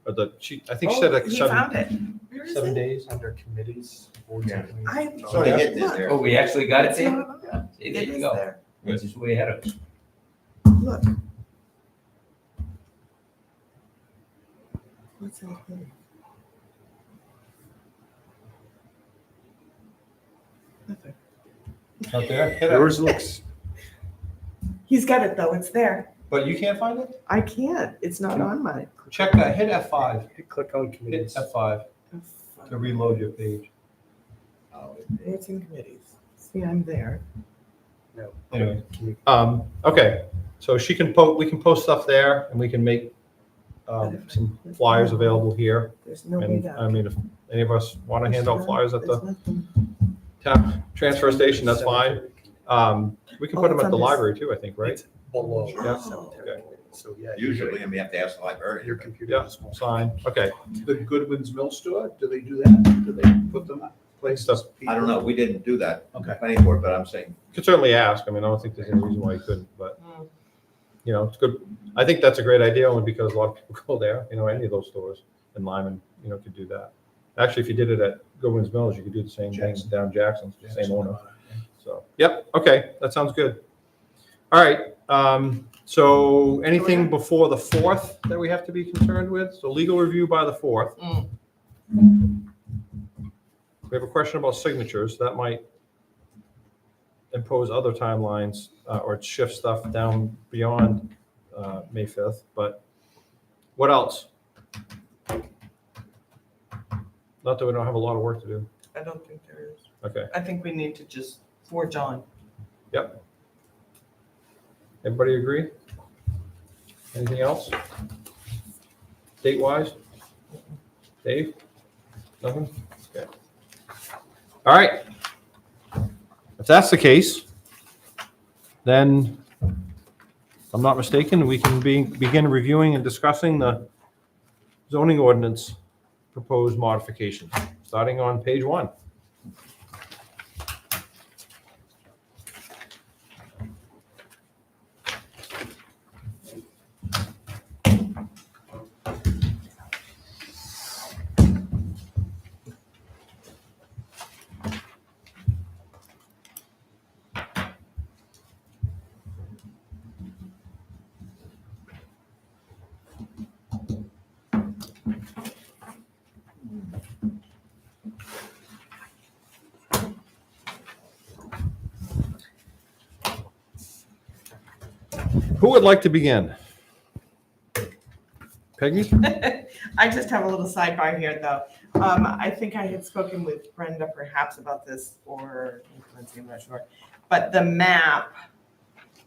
or I think she said like Oh, he found it. seven, Where is 7 it? days. Under committees, boards and committees. I. It's already hidden in there. Oh, we actually got it It's there? not- Yeah, see, there It you is go. there. It's just way ahead of us. Look. What's that thing? Out there? Hit it. Yours looks, He's got it though, it's there. But you can't find it? I can't, it's not on mine. Check that, hit F5, click on hit committees. F5 to reload your page. It's in committees. See, I'm there. No. Anyway, okay, so we can post stuff there and we can make some flyers available here. There's no way And down. I mean, if any of us want to hand out flyers at There's the nothing. transfer station, that's fine. We can Oh, put them it's at on the this. library too, I think, right? It's below. Yeah. Oh. Okay. So, yeah. Usually, and we have to ask the librarian. Your computer Yeah, is small. sign, okay. The Goodwin's Mill Store, do they do that? Do they put them up places? I don't know, we didn't do that, Okay. planning board, but I'm saying, You could certainly ask. I mean, I don't think there's any reason why you couldn't, but, Mm. you know, it's good. I think that's a great idea only because a lot of people go there, you know, any of those stores in Lyman, you know, could do that. Actually, if you did it at Goodwin's Mills, you could do the same thing Jackson. down Jackson's, same owner. So, yep, okay, that sounds good. All right, so anything before the 4th that we have to be concerned with? So legal review by the 4th. We have a question about signatures. That might impose other timelines or shift stuff down beyond May 5th, but what else? Not that we don't have a lot of work to do. I don't think there is. Okay, I think we need to just forge on. yep. Everybody agree? Anything else? Date-wise? Dave? Nothing? Okay. All right. If that's the case, then, if I'm not mistaken, we can begin reviewing and discussing the zoning ordinance proposed modification, starting on page 1. Who would like to begin? Peggy? I just have a little sidebar here, though. I think I had spoken with Brenda perhaps about this, or Lindsay, I'm not sure. But the map,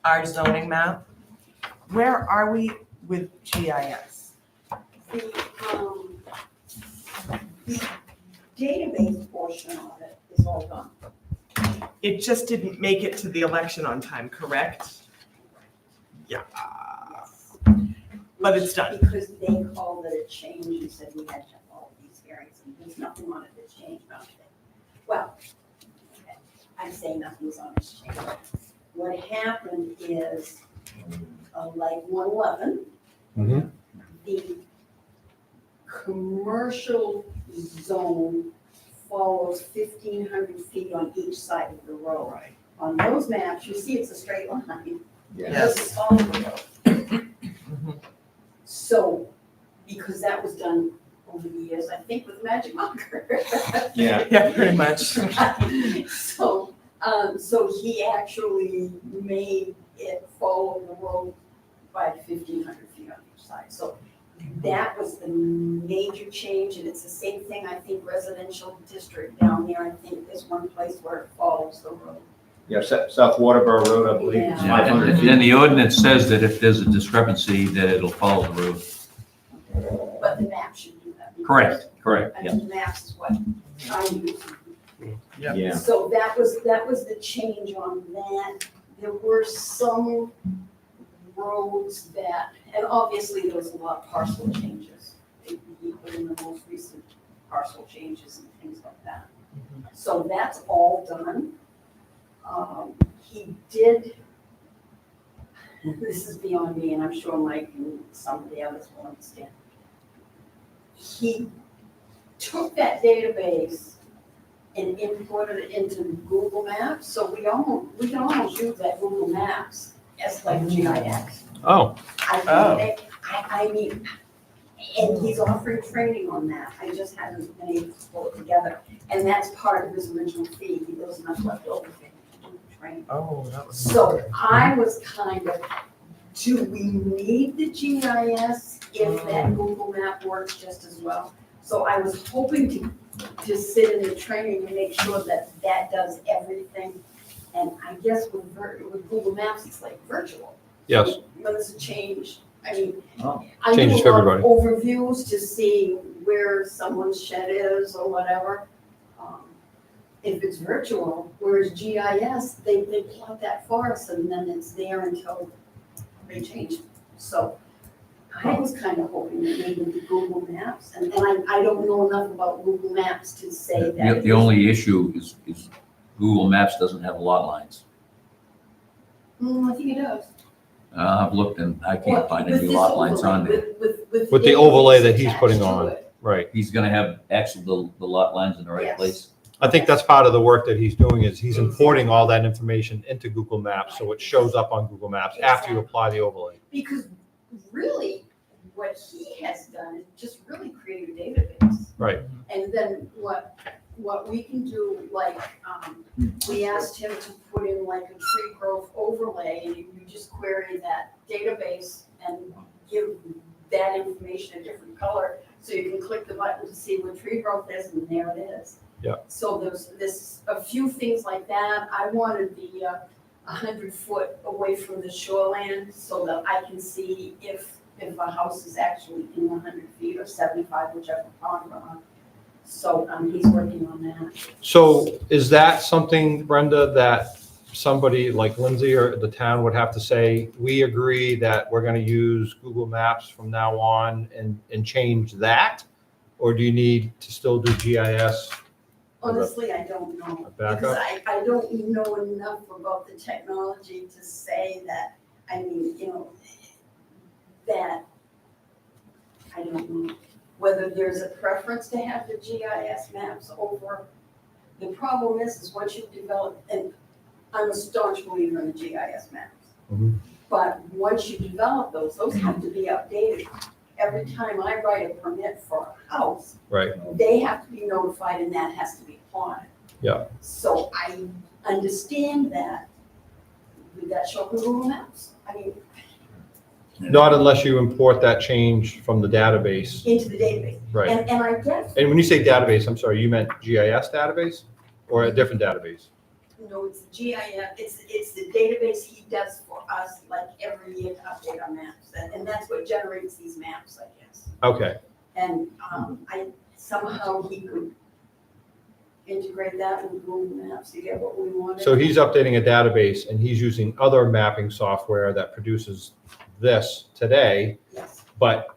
our zoning map, where are we with GIS? The database portion of it is all done. It just didn't make it to the election on time, correct? Yeah. But it's done. Because they called it a change and said we had to have all these hearings, and there's nothing on it that's changed, nothing. Well, I say nothing's on its change. What happened is, like 111, Mhm. the commercial zone follows 1,500 feet on each side of the road. Right. On those maps, you see it's a straight line. It Yes. doesn't follow the road. So, because that was done over the years, I think with magic marker. yeah, Yeah, pretty much. So he actually made it follow the road by 1,500 feet on each side. So that was the major change, and it's the same thing, I think, residential district down there, I think there's one place where it follows the road. yeah, South Waterboro Road, I believe, is Yeah. 500 And feet. then the ordinance says that if there's a discrepancy, that it'll follow the road. But the map should do that. Correct, correct, I yeah. mean, the maps is what I use. Yeah, So that was the change on that. There were some roads that, and obviously there was a lot of parcel changes. They put in the most recent parcel changes and things like that. So that's all done. He did, this is beyond me, and I'm sure Mike and some of the others will understand. He took that database and imported it into Google Maps, so we can almost use that Google Maps as like GIS. Oh, I mean, And he's offering training on that. I just haven't been able to pull it together. And that's part of his original fee. There was enough left over for him to do the training. Oh, that was. So I was kind of, do we need the GIS if that Google map works just as well? So I was hoping to sit in the training and make sure that that does everything. And I guess with Google Maps, it's like virtual. Yes, When there's a change, I mean, Oh. I Changes do a for lot of everybody. overviews to see where someone's shed is or whatever. If it's virtual, whereas GIS, they plot that for us and then it's there until they change it. So I was kind of hoping that maybe the Google Maps, and I don't know enough about Google Maps to say that. The only issue is Google Maps doesn't have lot lines. I think it does. I've looked and I Well, can't find with any this lot lines on overlay, there. With the overlay that he's attached putting to on. it. right. He's gonna have actually the lot lines in the right Yes. place. I think that's part of the work that he's doing is he's importing all that information into Google Maps, so it shows up on Google Maps after you apply the overlay. Because really, what he has done is just really create a database. Right. And then what we can do, like, we asked him to put in like a tree growth overlay, and you just query that database and give that information a different color, so you can click the button to see what tree growth is, and there it is. Yeah. So there's a few things like that. I wanted the 100-foot away from the shoreland so that I can see if a house is actually in 100 feet or 75, whichever pond we're on. So he's working on that. So is that something, Brenda, that somebody like Lindsay or the town would have to say, we agree that we're going to use Google Maps from now on and change that? Or do you need to still do GIS? Honestly, I don't know, Backup? because I don't know enough about the technology to say that, I mean, that, I don't know. Whether there's a preference to have the GIS maps over, the problem is once you develop, and I'm a staunch believer in the GIS maps. Mhm. But once you develop those have to be updated. Every time I write a permit for a house, Right. they have to be notified and that has to be applied. Yeah. So I understand that. Would that show up in Google Maps? I mean, Not unless you import that change from the database. into the database. Right. And I guess, And when you say database, I'm sorry, you meant GIS database or a different database? no, it's the GIS, it's the database he does for us, like every year to update our maps. And that's what generates these maps, I guess. Okay. And somehow he could integrate that with Google Maps to get what we wanted. So he's updating a database and he's using other mapping software that produces this today. Yes, But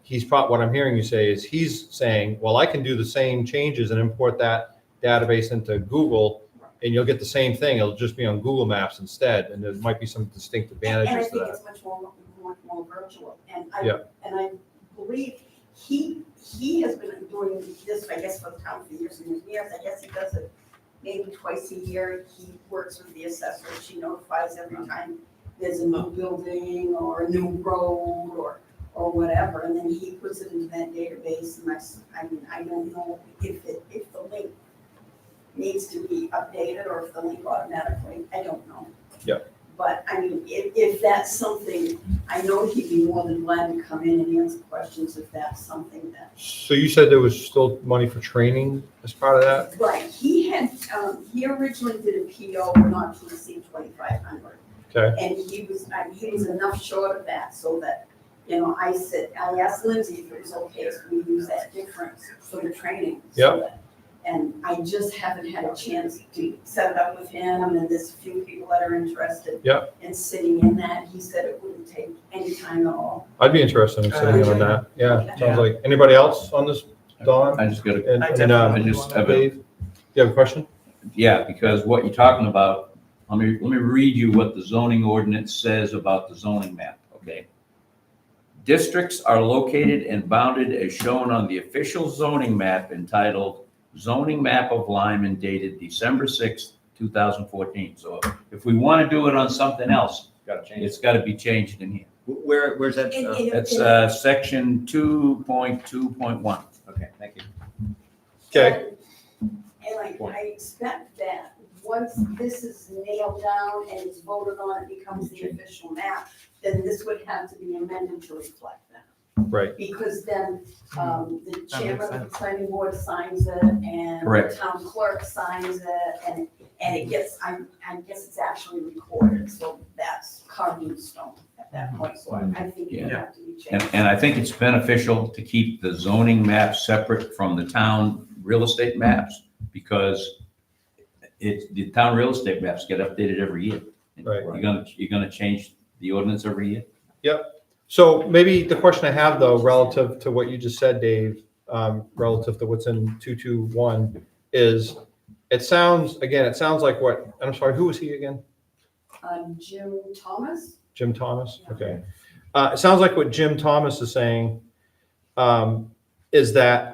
what I'm hearing you say is he's saying, well, I can do the same changes and import that database into Google and you'll get the same thing. It'll just be on Google Maps instead. And there might be some distinct and I advantages to think that. it's much more virtual. And Yeah. I believe he has been doing this, I guess, for the town for years and years. I guess he does it maybe twice a year. He works with the assessor. She notifies every time there's a new building or a new road or whatever. And then he puts it into that database. And I don't know if the link needs to be updated or if the link automatically, I don't know. Yeah. But I mean, if that's something, I know he'd be more than glad to come in and answer questions if that's something that. So you said there was still money for training as part of that? Right, he originally did a PO but not to exceed 2,500. Okay. And he was enough short of that so that, I asked Lindsay if it was okay if we use that difference for the training. so that- And I just haven't had a chance to set it up with him, and there's a few people that are interested. Yeah. in sitting in that. He said it wouldn't take any time at all. I'd be interested in sitting in on that. Yeah, Okay. sounds like, anybody else on this? Dawn? I just gotta, And, I and, definitely just have a- Dave? You have a question? yeah, because what you're talking about, let me read you what the zoning ordinance says about the zoning map, okay? Districts are located and bounded as shown on the official zoning map entitled Zoning Map of Lyman dated December 6th, 2014. So if we want to do it on something else, it's got to be changed in here. Where's that? That's section 2.2.1. Okay, thank you. Okay, And I expect that once this is nailed down and it's voted on, it becomes the official map, then this would have to be amended to reflect that. right. Because then, the makes chairman of the sense. planning board signs it and the Correct. town clerk signs it and it gets, I guess it's actually recorded, so that's carved in stone at that point, so I think it would have to be changed. And I think it's beneficial to keep the zoning maps separate from the town real estate maps, because the town real estate maps get updated every year. Right. You're gonna change the ordinance every year? So maybe the question I have though, relative to what you just said, Dave, relative to what's in 221 is, it sounds like what, I'm sorry, who was he again? Jim Thomas? Jim Thomas? Yeah. Okay. It sounds like what Jim Thomas is saying is that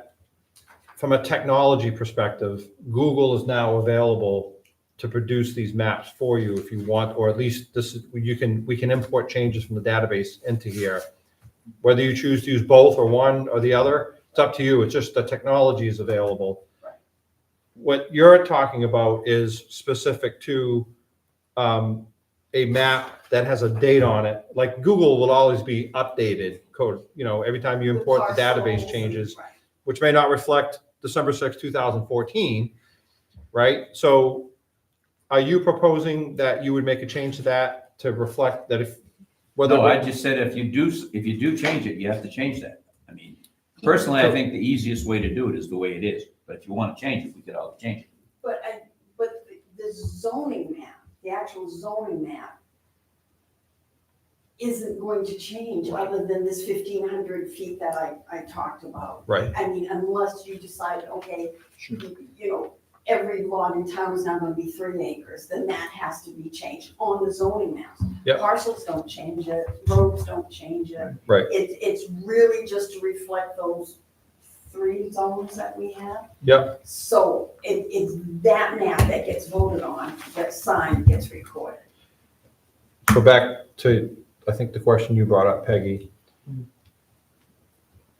from a technology perspective, Google is now available to produce these maps for you if you want, or at least we can import changes from the database into here. Whether you choose to use both or one or the other, it's up to you. It's just the technology is available. Right. What you're talking about is specific to a map that has a date on it. Like Google will always be updated code, every time you import the database parcels, changes, right. which may not reflect December 6, 2014, right? So are you proposing that you would make a change to that to reflect that No, I just said if you do change it, you have to change that. I mean, personally, I think the easiest way to do it is the way it is, but if you want to change it, we could always change it. But the zoning map, the actual zoning map isn't going to change other than this 1,500 feet that I talked about. Right. I mean, unless you decide, okay, every lot in town is now gonna be 3 acres, then that has to be changed on the zoning maps. Yep. Parcels don't change it, roads don't change it. Right. It's really just to reflect those 3 zones that we have. Yep. So it's that map that gets voted on, gets signed, gets recorded. Go back to, I think the question you brought up, Peggy.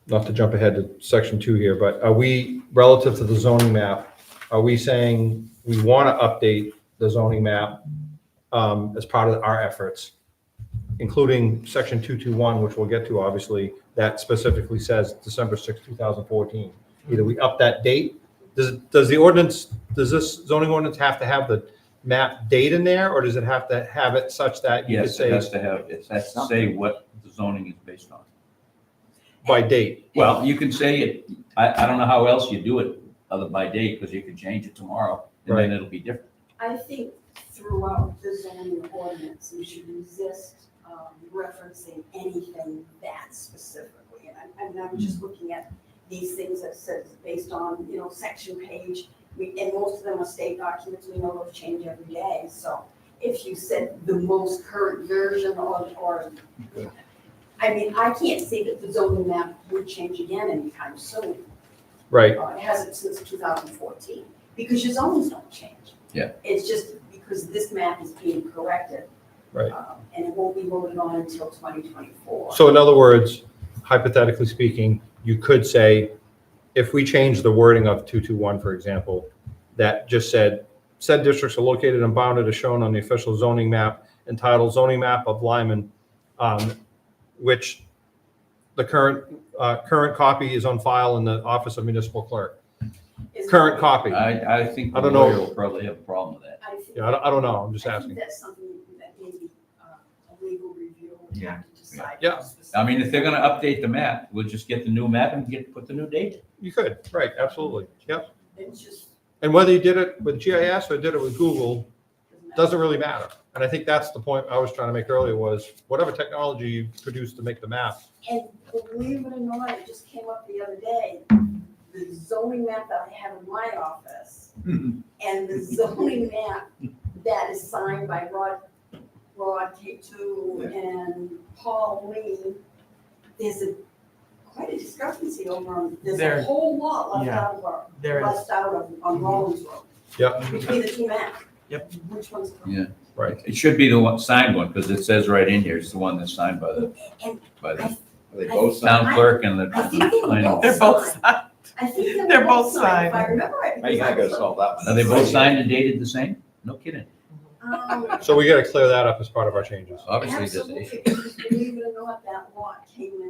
Not to jump ahead to section 2 here, but are we, relative to the zoning map, are we saying we want to update the zoning map as part of our efforts, including section 221, which we'll get to, obviously, that specifically says December 6, 2014. Either we up that date, does this zoning ordinance have to have the map date in there, or does it have to have it such that you could Yes, it say has to say what the zoning is based on. by date? Well, you can say it, I don't know how else you do it other by date, because you can change it tomorrow, and then Right. it'll be different. I think throughout the zoning ordinance, we should resist referencing anything that specifically. And I'm just looking at these things that says based on, section page, and most of them are state documents, we know those change every day. So if you said the most current version or I mean, I can't say that the zoning map would change again anytime soon. Right. It hasn't since 2014, because your zones don't change. Yeah. It's just because this map is being corrected. Right. And it won't be voted on until 2024. So in other words, hypothetically speaking, you could say, if we change the wording of 221, for example, that just said districts are located and bounded as shown on the official zoning map entitled Zoning Map of Lyman, which the current copy is on file in the Office of Municipal Clerk. Is- Current copy. I think I the don't know. lawyer will probably have a problem with that. I think- Yeah, I don't know. I'm just I think asking. that's something that maybe a legal review would have to decide. Yeah. I mean, if they're gonna update the map, we'll just get the new map and put the new date. You could, right, absolutely. Yep. It's just. And whether you did it with GIS or did it with Google, doesn't really matter. And I think that's the point I was trying to make earlier was whatever technology you produce to make the map. And believe it or not, it just came up the other day, the zoning map that I have in my office and the zoning map that is signed by Rod K2 and Paul Lee, there's quite a discrepancy over on, there's There- a whole lot left yeah, out of, there is. left out of on Rollins Road. Yep. Between the 2 maps. Yep. Which one's correct? Yeah. Right. It should be the one, signed one, because it says right in here, it's the one that's signed by the Are they both town signed? clerk and the I think they planning. both- They're both signed. I think They're both signed. If I remember right. How you gonna go solve that one? Are they both signed and dated the same? No kidding. So we gotta clear that up as part of our changes. Obviously, there's an Absolutely, issue. because believe it or not, that law came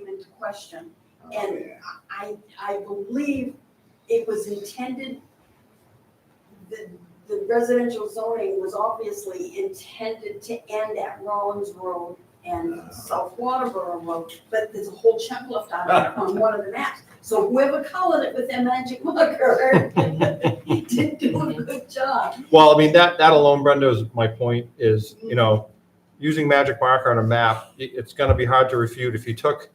into question. And I believe it was intended, the residential zoning was obviously intended to end at Rollins Road and South Waterboro Road, but there's a whole chunk left out of it on one of the maps. So whoever colored it with their magic marker did do a good job. Well, I mean, that alone, Brenda, is my point is, using magic marker on a map, it's gonna be hard to refute. If you took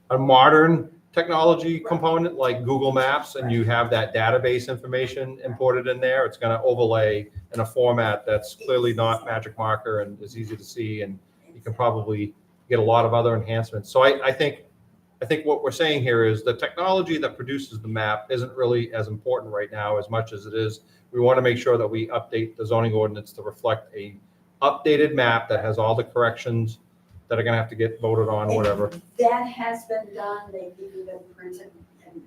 a modern technology component like Google Maps and you have that database information imported in there, it's gonna overlay in a format that's clearly not magic marker and is easy to see, and you can probably get a lot of other enhancements. So I think what we're saying here is the technology that produces the map isn't really as important right now as much as it is. We want to make sure that we update the zoning ordinance to reflect a updated map that has all the corrections that are gonna have to get voted on, whatever. That has been done, they've even been printed, and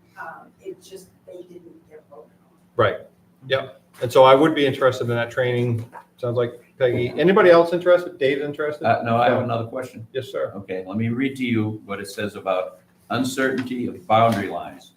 it's just, they didn't get voted on. Right, yep. And so I would be interested in that training. Sounds like Peggy. Anybody else interested? Dave interested? No, I have another question. Yes, sir. Okay, let me read to you what it says about uncertainty of boundary lines.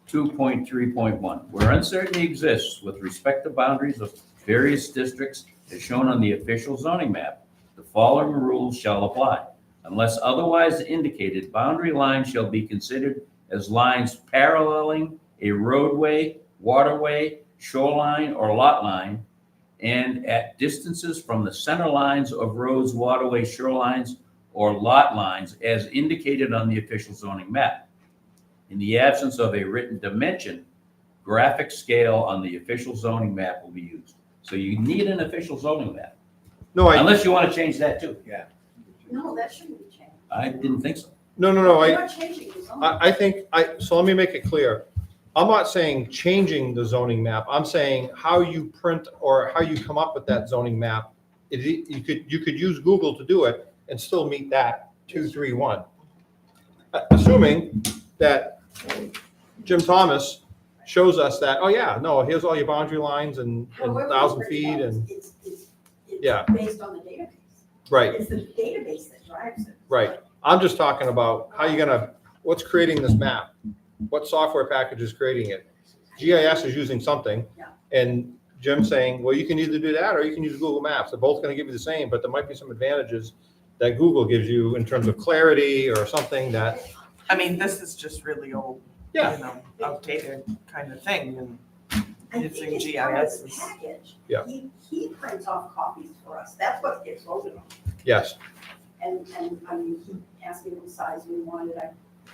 2.3.1, where uncertainty exists with respect to boundaries of various districts as shown on the official zoning map, the following rules shall apply. Unless otherwise indicated, boundary lines shall be considered as lines paralleling a roadway, waterway, shoreline, or lot line, and at distances from the center lines of roads, waterways, shorelines, or lot lines as indicated on the official zoning map. In the absence of a written dimension, graphic scale on the official zoning map will be used. So you need an official zoning map, No, unless you want to change that too. No, that shouldn't be changed. I didn't think so. no, You're not changing the zoning. so let me make it clear. I'm not saying changing the zoning map. I'm saying how you print or how you come up with that zoning map. You could use Google to do it and still meet that 231. Assuming that Jim Thomas shows us that, oh yeah, no, here's all your boundary lines and However 1,000 it's feet written, and, it's Yeah. based on the database. right, It's the database that drives it. right. I'm just talking about how you're gonna, what's creating this map? What software package is creating it? GIS is using something. Yeah. And Jim's saying, well, you can either do that or you can use Google Maps. They're both gonna give you the same, but there might be some advantages that Google gives you in terms of clarity or something that, I mean, this is just really old, yeah, outdated kind of thing, and I It's think in it's part of GIS the is- package. Yeah. He prints off copies for us. That's what gets voted on. yes. And I mean, he asked me what size we wanted.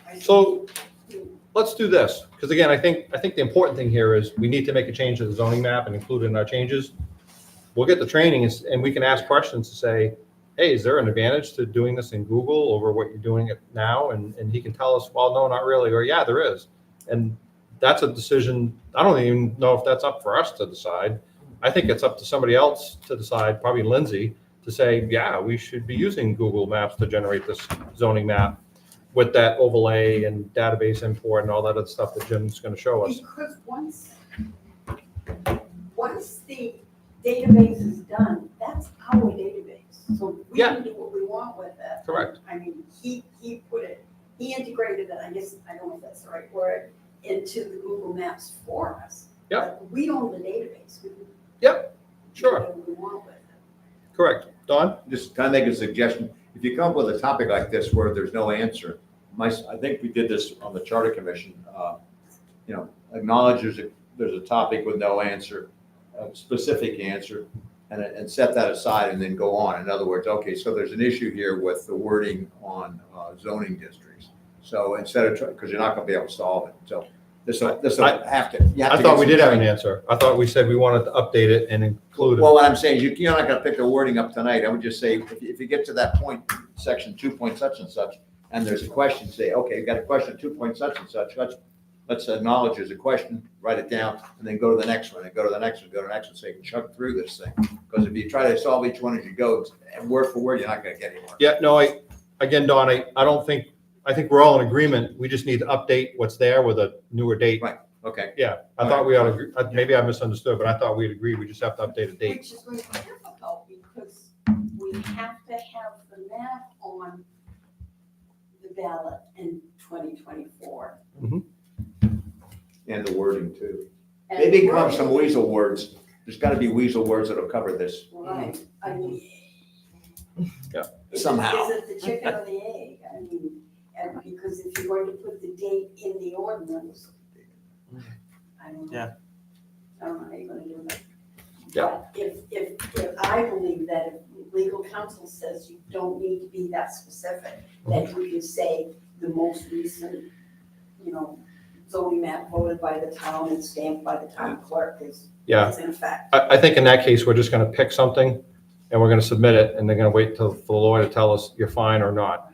I said, So let's do this, because again, I think the important thing here is we need to make a change to the zoning map and include it in our changes. We'll get the training and we can ask questions to say, hey, is there an advantage to doing this in Google over what you're doing it now? And he can tell us, well, no, not really, or yeah, there is. And that's a decision, I don't even know if that's up for us to decide. I think it's up to somebody else to decide, probably Lindsay, to say, yeah, we should be using Google Maps to generate this zoning map with that overlay and database import and all that other stuff that Jim's gonna show us. Because once the database is done, that's our database. So we Yeah. can do what we want with it. Correct. I mean, he integrated it, I guess, I don't know if that's the right word, into the Google Maps for us. Yeah. But we own the database. We can Yep, do sure, whatever we want with it. correct. Don? Just kind of make a suggestion. If you come up with a topic like this where there's no answer, I think we did this on the Charter Commission, acknowledge there's a topic with no answer, a specific answer, and set that aside and then go on. In other words, okay, so there's an issue here with the wording on zoning districts. So instead of, because you're not going to be able to solve it. So this will have to. you have I to thought get we some did have an training. answer. I thought we said we wanted to update it and include it. Well, what I'm saying is you're not going to pick the wording up tonight. I would just say, if you get to that point, section 2 point such and such, and there's a question, say, okay, you got a question 2 point such and such, let's let's acknowledge there's a question, write it down, and then go to the next one, and go to the next one, go to the next one, so you can chug through this thing. Because if you try to solve each one as you go, and word for word, you're not gonna get anywhere. Yeah, no, again, Don, I think we're all in agreement. We just need to update what's there with a newer date. Right. Okay, Yeah, I thought we ought to, maybe I misunderstood, but I thought we'd agree. We just have to update a date. Which is going to be difficult because we have to have the map on the ballot in 2024. and the wording too. And Maybe come up with some wording- weasel words. There's gotta be weasel words that'll cover this Right, I mean. somehow. Is it the chicken or the egg? I mean, and because if you're going to put the date in the ordinance, I don't know. Yeah. I don't know how you're gonna do that. Yeah. But if I believe that if legal counsel says you don't need to be that specific, that you can say the most recent, zoning map voted by the town and stamped by the town clerk is in effect. I think in that case, we're just gonna pick something and we're gonna submit it and they're gonna wait till for the lawyer to tell us you're fine or not.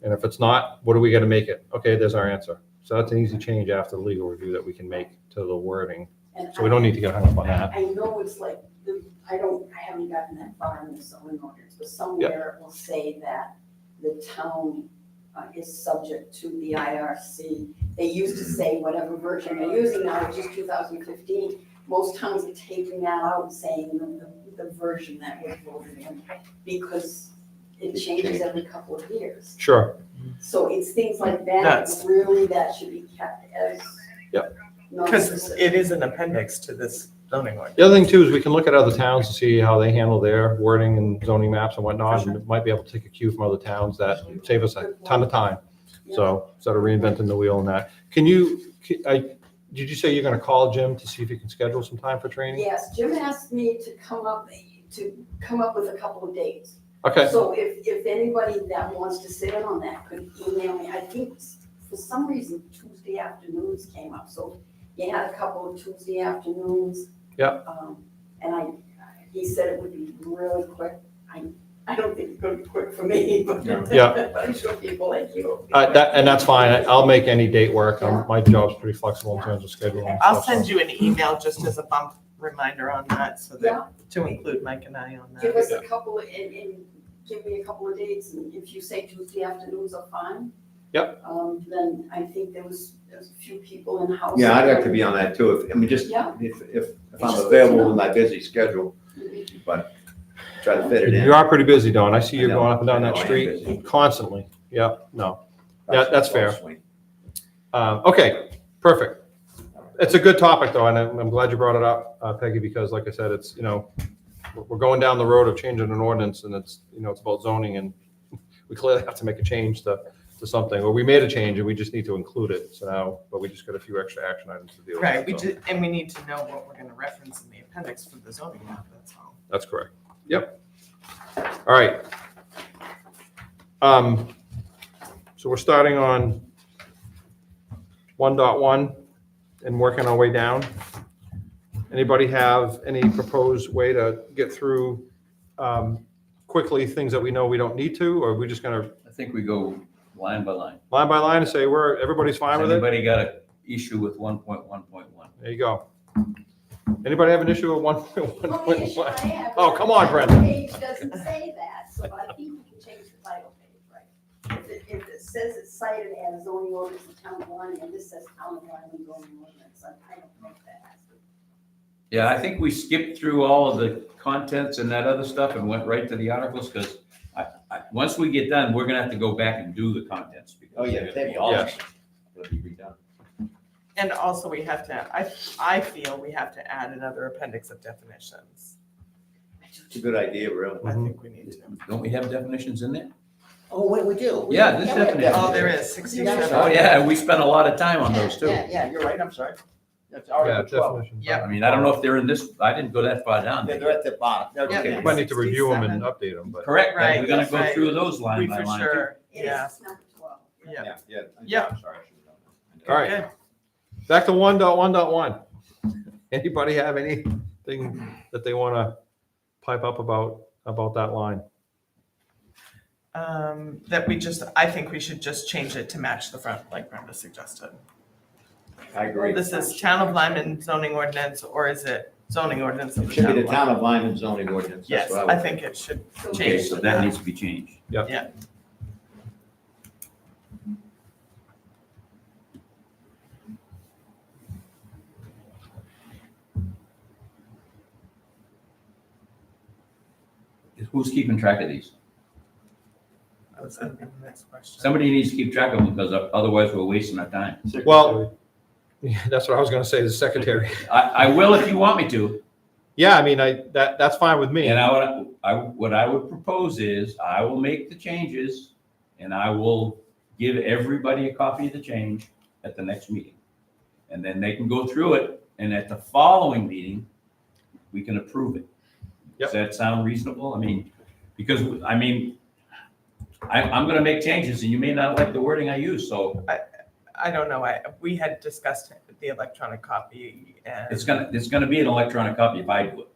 And if it's not, what are we gonna make it? Okay, there's our answer. So that's an easy change after the legal review that we can make to the wording. And So we don't need to get hung up on that. I know it's like, I haven't gotten that far in the zoning ordinance, but somewhere it will say that the town is subject to the IRC. They used to say whatever version they're using now, which is 2015. Most towns are taking that out and saying the version that was voted in because it changes every couple of years. Sure. So it's things like that, That's- really, that should be kept as. Yep. Because non-specific. it is an appendix to this zoning ordinance. The other thing too is we can look at other towns to see how they handle their wording and zoning maps and whatnot. And might be able to take a cue from other towns that save us a ton of time. So instead of reinventing the wheel and that. Did you say you're gonna call Jim to see if he can schedule some time for training? Yes, Jim asked me to come up with a couple of dates. Okay, So if anybody that wants to sit in on that could email me, I think for some reason Tuesday afternoons came up, so you had a couple of Tuesday afternoons. Yeah. And he said it would be really quick. I don't think it's gonna be quick for me, but Yeah. but I'm sure people like you. and that's fine. I'll make any date work. Yeah. My job's pretty flexible in terms of scheduling. and I'll stuff, so- send you an email just as a bump reminder on that, so Yeah. that, to include Mike and I on Give that. us a couple and give me a couple of dates, and if you say Tuesday afternoons are fine. Yep. Then I think there's a few people in the house. Yeah, I'd like to be on that too. Just Yeah. if I'm available in my busy schedule, but try to fit it in. You are pretty busy, Don. I see you I know, going up and down I that know, I am street busy. constantly. Yeah, no. Yeah, that's fair. Swing. Okay, perfect. It's a good topic though, and I'm glad you brought it up, Peggy, because like I said, it's, we're going down the road of changing an ordinance and it's, it's about zoning and we clearly have to make a change to something, or we made a change and we just need to include it. So now, but we just got a few extra action items to deal with. Right, so and we need to know what we're gonna reference in the appendix for the zoning map, that's all. That's correct. Yep. All right. So we're starting on 1.1 and working our way down. Anybody have any proposed way to get through quickly things that we know we don't need to, or are we just gonna I think we go line by line. line by line and say everybody's fine Has with it? anybody got an issue with 1.1.1? There you go. Anybody have an issue with Well, the issue I 1.1? have Oh, is come on, the Brenda. Page doesn't say that, so I think you can change the title page, right? If it says it's cited as zoning ordinance of town of Lyman, and this says town of Lyman zoning ordinance, I don't think that has to. Yeah, I think we skipped through all of the contents and that other stuff and went right to the articles, because once we get done, we're gonna have to go back and do the contents. because Oh, yeah, they're gonna be take all- Yes. It'll be redone. And also we have to, I feel we have to add another appendix of definitions. It's a good idea, really. I think we need to. Don't we have definitions in there? Oh, wait, we do. Yeah, this we have definition. Oh, there is, 67. Oh, yeah, we spent a lot of time on those too. Yeah, you're right, I'm sorry. That's Yeah, Article 12. definitions. Yeah. I mean, I don't know if they're in this, I didn't go that far down. They're at the bottom. Yeah. Okay. We might need to review them and update them, but. Correct, Right, we're gonna go right. through those line We by for line. too. sure, It yeah, is number 12. yeah. Yeah. I'm sorry. I should have done that. All right. Good. Back to 1.1.1. Anybody have anything that they want to pipe up about that line? I think we should just change it to match the front, like Brenda suggested. I agree. This is Town of Lyman zoning ordinance, or is it zoning ordinance of It the should Town be of the Town Lyman? of Lyman zoning ordinance. That's Yes, what I would think it should Okay, change so to that that. needs to be changed. Who's keeping track of these? That was gonna be the next question. Somebody needs to keep track of them because otherwise we're wasting our time. Well, yeah, that's what I was gonna say, the secretary. I will if you want me to. Yeah, I mean, that's fine with me. And what I would propose is I will make the changes and I will give everybody a copy of the change at the next meeting. And then they can go through it and at the following meeting, we can approve it. Yep. Does that sound reasonable? I mean, because, I mean, I'm gonna make changes and you may not like the wording I use, so I don't know, we had discussed the electronic copy and. it's gonna be an electronic copy if I do it.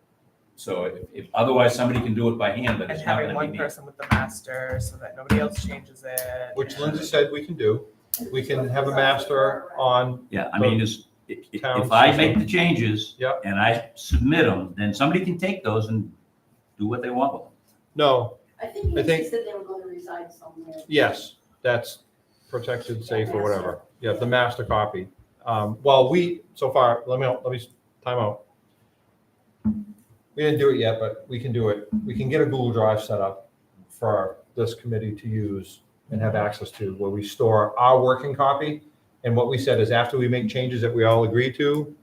So if otherwise somebody can do it by hand, but And it's not having gonna be one me. person with the master so that nobody else changes it. Which Lindsay said we can do. We can have a master on, Yeah, I mean, if Town I make the changes. Yep. And I submit them, then somebody can take those and do what they want with them. no, I think I think- Nancy said they were going to reside somewhere. yes, that's protected, safe, or whatever. Yeah, the master copy. Well, so far, let me time out. We didn't do it yet, but we can do it. We can get a Google Drive set up for this committee to use and have access to, where we store our working copy. And what we said is after we make changes that we all agree to,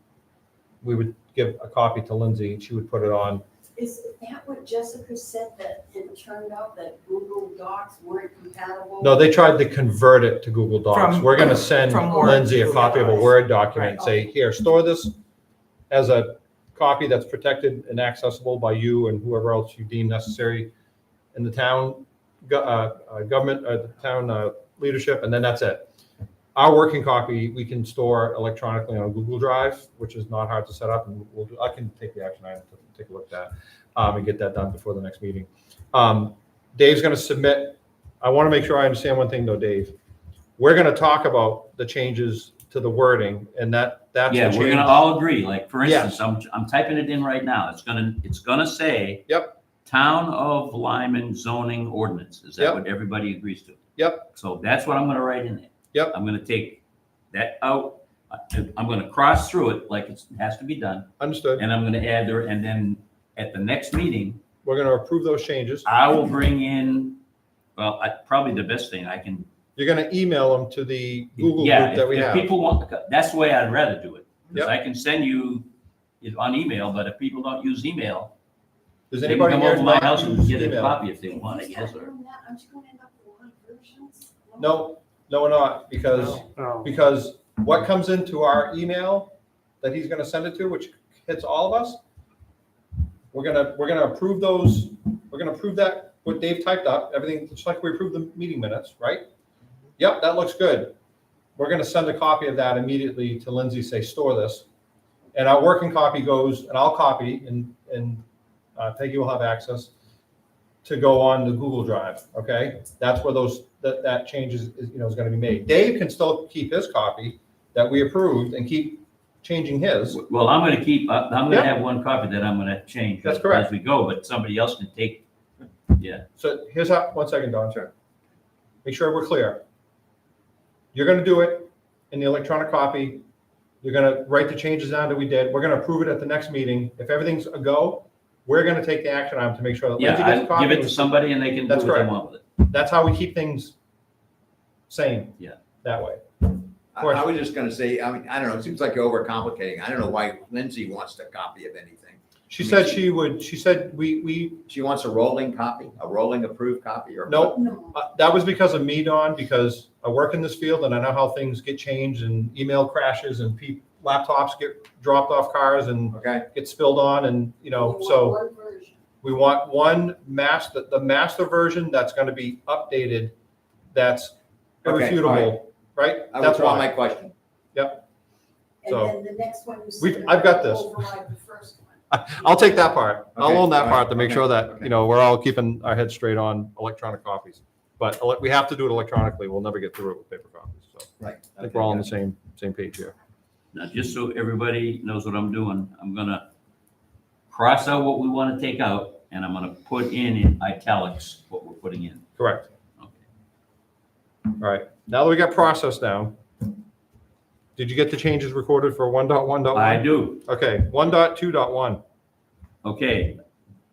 we would give a copy to Lindsay, and she would put it on. Is that what Jessica said, that it turned out that Google Docs weren't compatible? No, they tried to convert it to Google Docs. From- We're gonna send from Word Lindsay to a copy of a Google Word document, Right. say, here, store this as a copy that's protected and accessible by you and whoever else you deem necessary in the town government, the town leadership, and then that's it. Our working copy, we can store electronically on Google Drive, which is not hard to set up, and I can take the action item to take a look at that, and get that done before the next meeting. Dave's gonna submit, I wanna make sure I understand one thing though, Dave. We're gonna talk about the changes to the wording, and that's a Yeah, we're change. gonna all agree, like, for Yes. instance, I'm typing it in right now, it's gonna say. Yep. Town of Lyman zoning ordinance, is that Yep. what everybody agrees to? Yep. So that's what I'm gonna write in there. Yep. I'm gonna take that out, I'm gonna cross through it like it has to be done, Understood. and I'm gonna add there, and then at the next meeting, We're gonna approve those changes. I will bring in, well, probably the best thing I can. You're gonna email them to the Google Yeah, group that we if have. people want, that's the way I'd rather do it. Because Yep. I can send you it on email, but if people don't use email, Does they can anybody come here over to my not house and use get a email? copy if they want, I guess, or. Aren't you going to end up with a lot of versions? No, we're not, because Oh, what comes into our email that he's gonna send it to, which hits all of us, we're gonna approve those, we're gonna approve that, what Dave typed up, everything, just like we approved the meeting minutes, right? Yep, that looks good. We're gonna send a copy of that immediately to Lindsay, say, store this. And our working copy goes, and I'll copy, and Peggy will have access to go on the Google Drive, okay? That's where that change is gonna be made. Dave can still keep his copy that we approved and keep changing his. Well, I'm gonna keep, I'm Yeah. gonna have one copy that I'm gonna change. That's correct. As we go, but somebody else can take, yeah. So here's how, one second, Don, sir. Make sure we're clear. You're gonna do it in the electronic copy. You're gonna write the changes down that we did. We're gonna approve it at the next meeting. If everything's a go, we're gonna take the action item to make sure that Yeah, Lindsay gets a I copy. give it to somebody and they can do That's what they correct. want with it. That's how we keep things sane. Yeah. That way. I was just gonna say, I mean, I don't know, it seems like you're overcomplicating. I don't know why Lindsay wants a copy of anything. She said she would, she said we, She wants a rolling copy, a rolling approved copy, or? Nope. No. that was because of me, Don, because I work in this field and I know how things get changed and email crashes and laptops get dropped off cars and Okay, get spilled on and, You want so one version. we want one the master version that's gonna be updated, that's Okay, irrefutable, right? I That's withdraw my why. question. And So, then the next one you we've- I've got this. override the first one. I'll take that part. I'll Okay, own that all part right, to make okay, sure that, okay. we're all keeping our heads straight on electronic copies. But we have to do it electronically. We'll never get through it with paper copies. So Right. I think we're all on the same page here. Now, just so everybody knows what I'm doing, I'm gonna cross out what we want to take out, and I'm gonna put in italics what we're putting in. Correct. Okay. All right, now that we got process down, did you get the changes recorded for 1.1.1? I do. Okay, 1.2.1. Okay,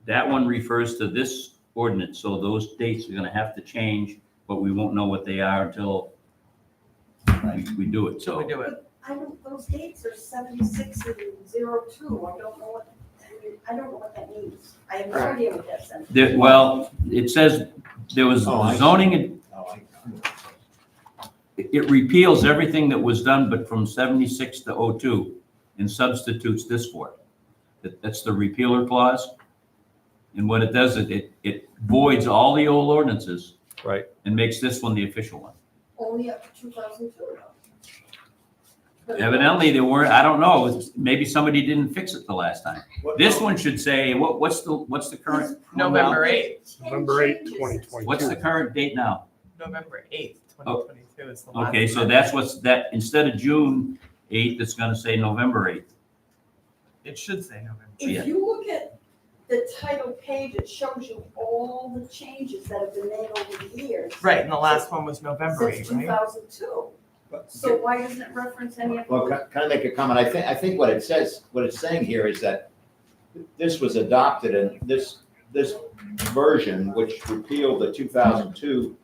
that one refers to this ordinance, so those dates are gonna have to change, but we won't know what they are until we do it, So we so. do it. I don't, those dates are 76 and 02. I don't know what that means. I have no idea what that says. Well, it says there was Oh, I see. zoning, and Oh, it repeals everything that was done but from 76 to 02 and substitutes this for it. That's the repealer clause. And what it does, it voids all the old ordinances Right. and makes this one the official one. Only up to 2002 though. Evidently, they weren't, I don't know, maybe somebody didn't fix it the last time. What- This one should say, what's the current? one now? November 8th. November 8th, Changes. 2022. What's the current date now? November 8th, 2022 is the last. Okay, so one. that's that, instead of June 8th, it's gonna say November 8th. It should say November. Yeah. If you look at the title page, it shows you all the changes that have been made over the years. Right, and the last one was November Since 8th, right? 2002. So why doesn't it reference any of Well, them? can I make a comment? I think what it says, what it's saying here is that this was adopted and this version, which repealed the 2002,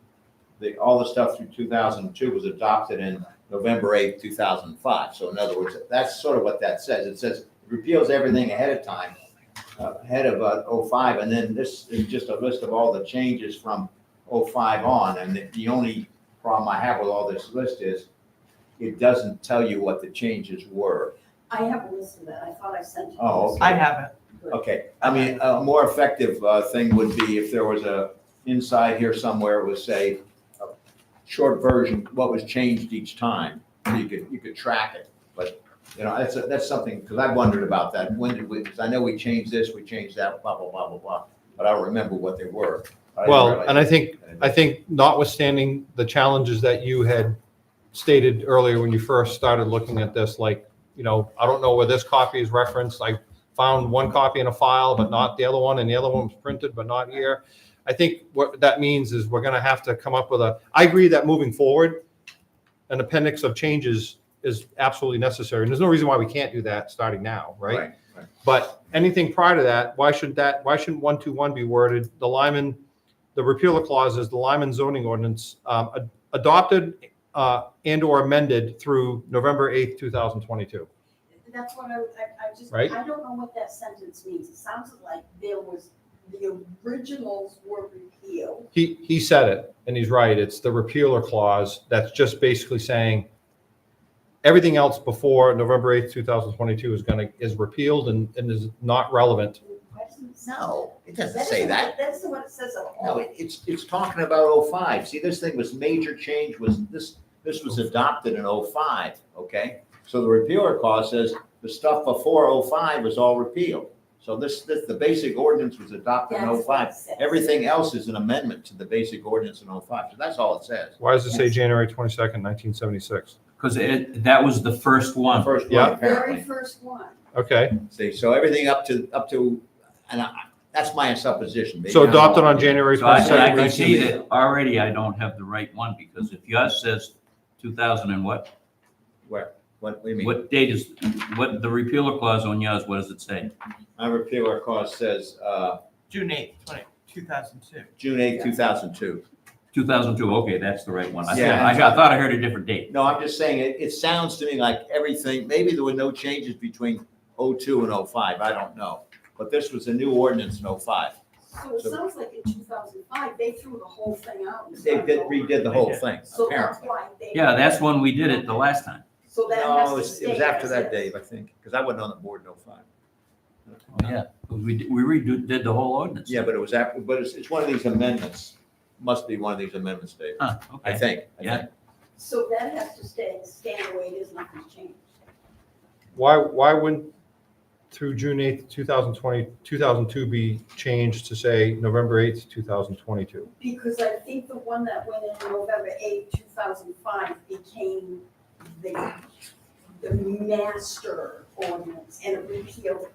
all the stuff through 2002 was adopted in November 8th, 2005. So in other words, that's sort of what that says. It says it repeals everything ahead of time, ahead of 05, and then this is just a list of all the changes from 05 on. And the only problem I have with all this list is it doesn't tell you what the changes were. I have a list of that. I thought I sent you. Oh, this. I haven't. Okay, I mean, a more effective thing would be if there was a, inside here somewhere, it would say, a short version, what was changed each time, so you could track it. But, you know, that's something, because I've wondered about that. When did we, because I know we changed this, we changed that, blah, blah, blah, blah, blah, but I don't remember what they were. I didn't Well, realize and I that. think notwithstanding the challenges that you had stated earlier when you first started looking at this, like, you know, I don't know where this copy is referenced. I found one copy in a file, but not the other one, and the other one was printed, but not here. I think what that means is we're gonna have to come up with I agree that moving forward, an appendix of changes is absolutely necessary. And there's no reason why we can't do that starting now, right? Right. But anything prior to that, why shouldn't 121 be worded? The repealer clause is the Lyman zoning ordinance adopted and or amended through November 8th, 2022. That's what I just, Right. I don't know what that sentence means. It sounds like the originals were repealed. He said it, and he's right. It's the repealer clause that's just basically saying everything else before November 8th, 2022 is repealed and is not relevant. Why doesn't it say No, it doesn't that? say that. That's what it says at No, all. it's talking about 05. See, this thing was major change this was adopted in 05, okay? So the repealer clause says the stuff before 05 was all repealed. So the basic ordinance was adopted in That's what 05. it says. Everything else is an amendment to the basic ordinance in 05. So that's all it says. Why does it say January 22nd, 1976? Because that was the first one. First Yeah. one, Very apparently. first one. Okay, See, so everything up to, and that's my supposition. Maybe so I'm adopted wrong. on January So I 22nd. can see that already I don't have the right one, because if yours says 2000 and what What do you mean? date is, what, the repealer clause on yours, what does it say? My repealer clause says June 8th, 2002. June 8, 2002. 2002, okay, that's the right one. I Yeah. thought I heard a different date. No, I'm just saying, it sounds to me like everything, maybe there were no changes between 02 and 05, I don't know. But this was a new ordinance in 05. So it sounds like in 2005, they threw the whole thing out. and They started over. redid the whole thing, So that's apparently. why they. Yeah, that's when we did it the last time. So that No, has it to was stay after as that, is. Dave, I think, because I wasn't on the board in 05. Oh, yeah, we redid the whole ordinance. Yeah, but it was after, but it's one of these amendments, must be one of these amendments, Dave, Huh, I okay. think. Yeah. So that has to stand the way it is, nothing's changed. Why wouldn't through June 8th, 2002 be changed to say November 8th, 2022? Because I think the one that went in November 8, 2005 became the the master ordinance and it repealed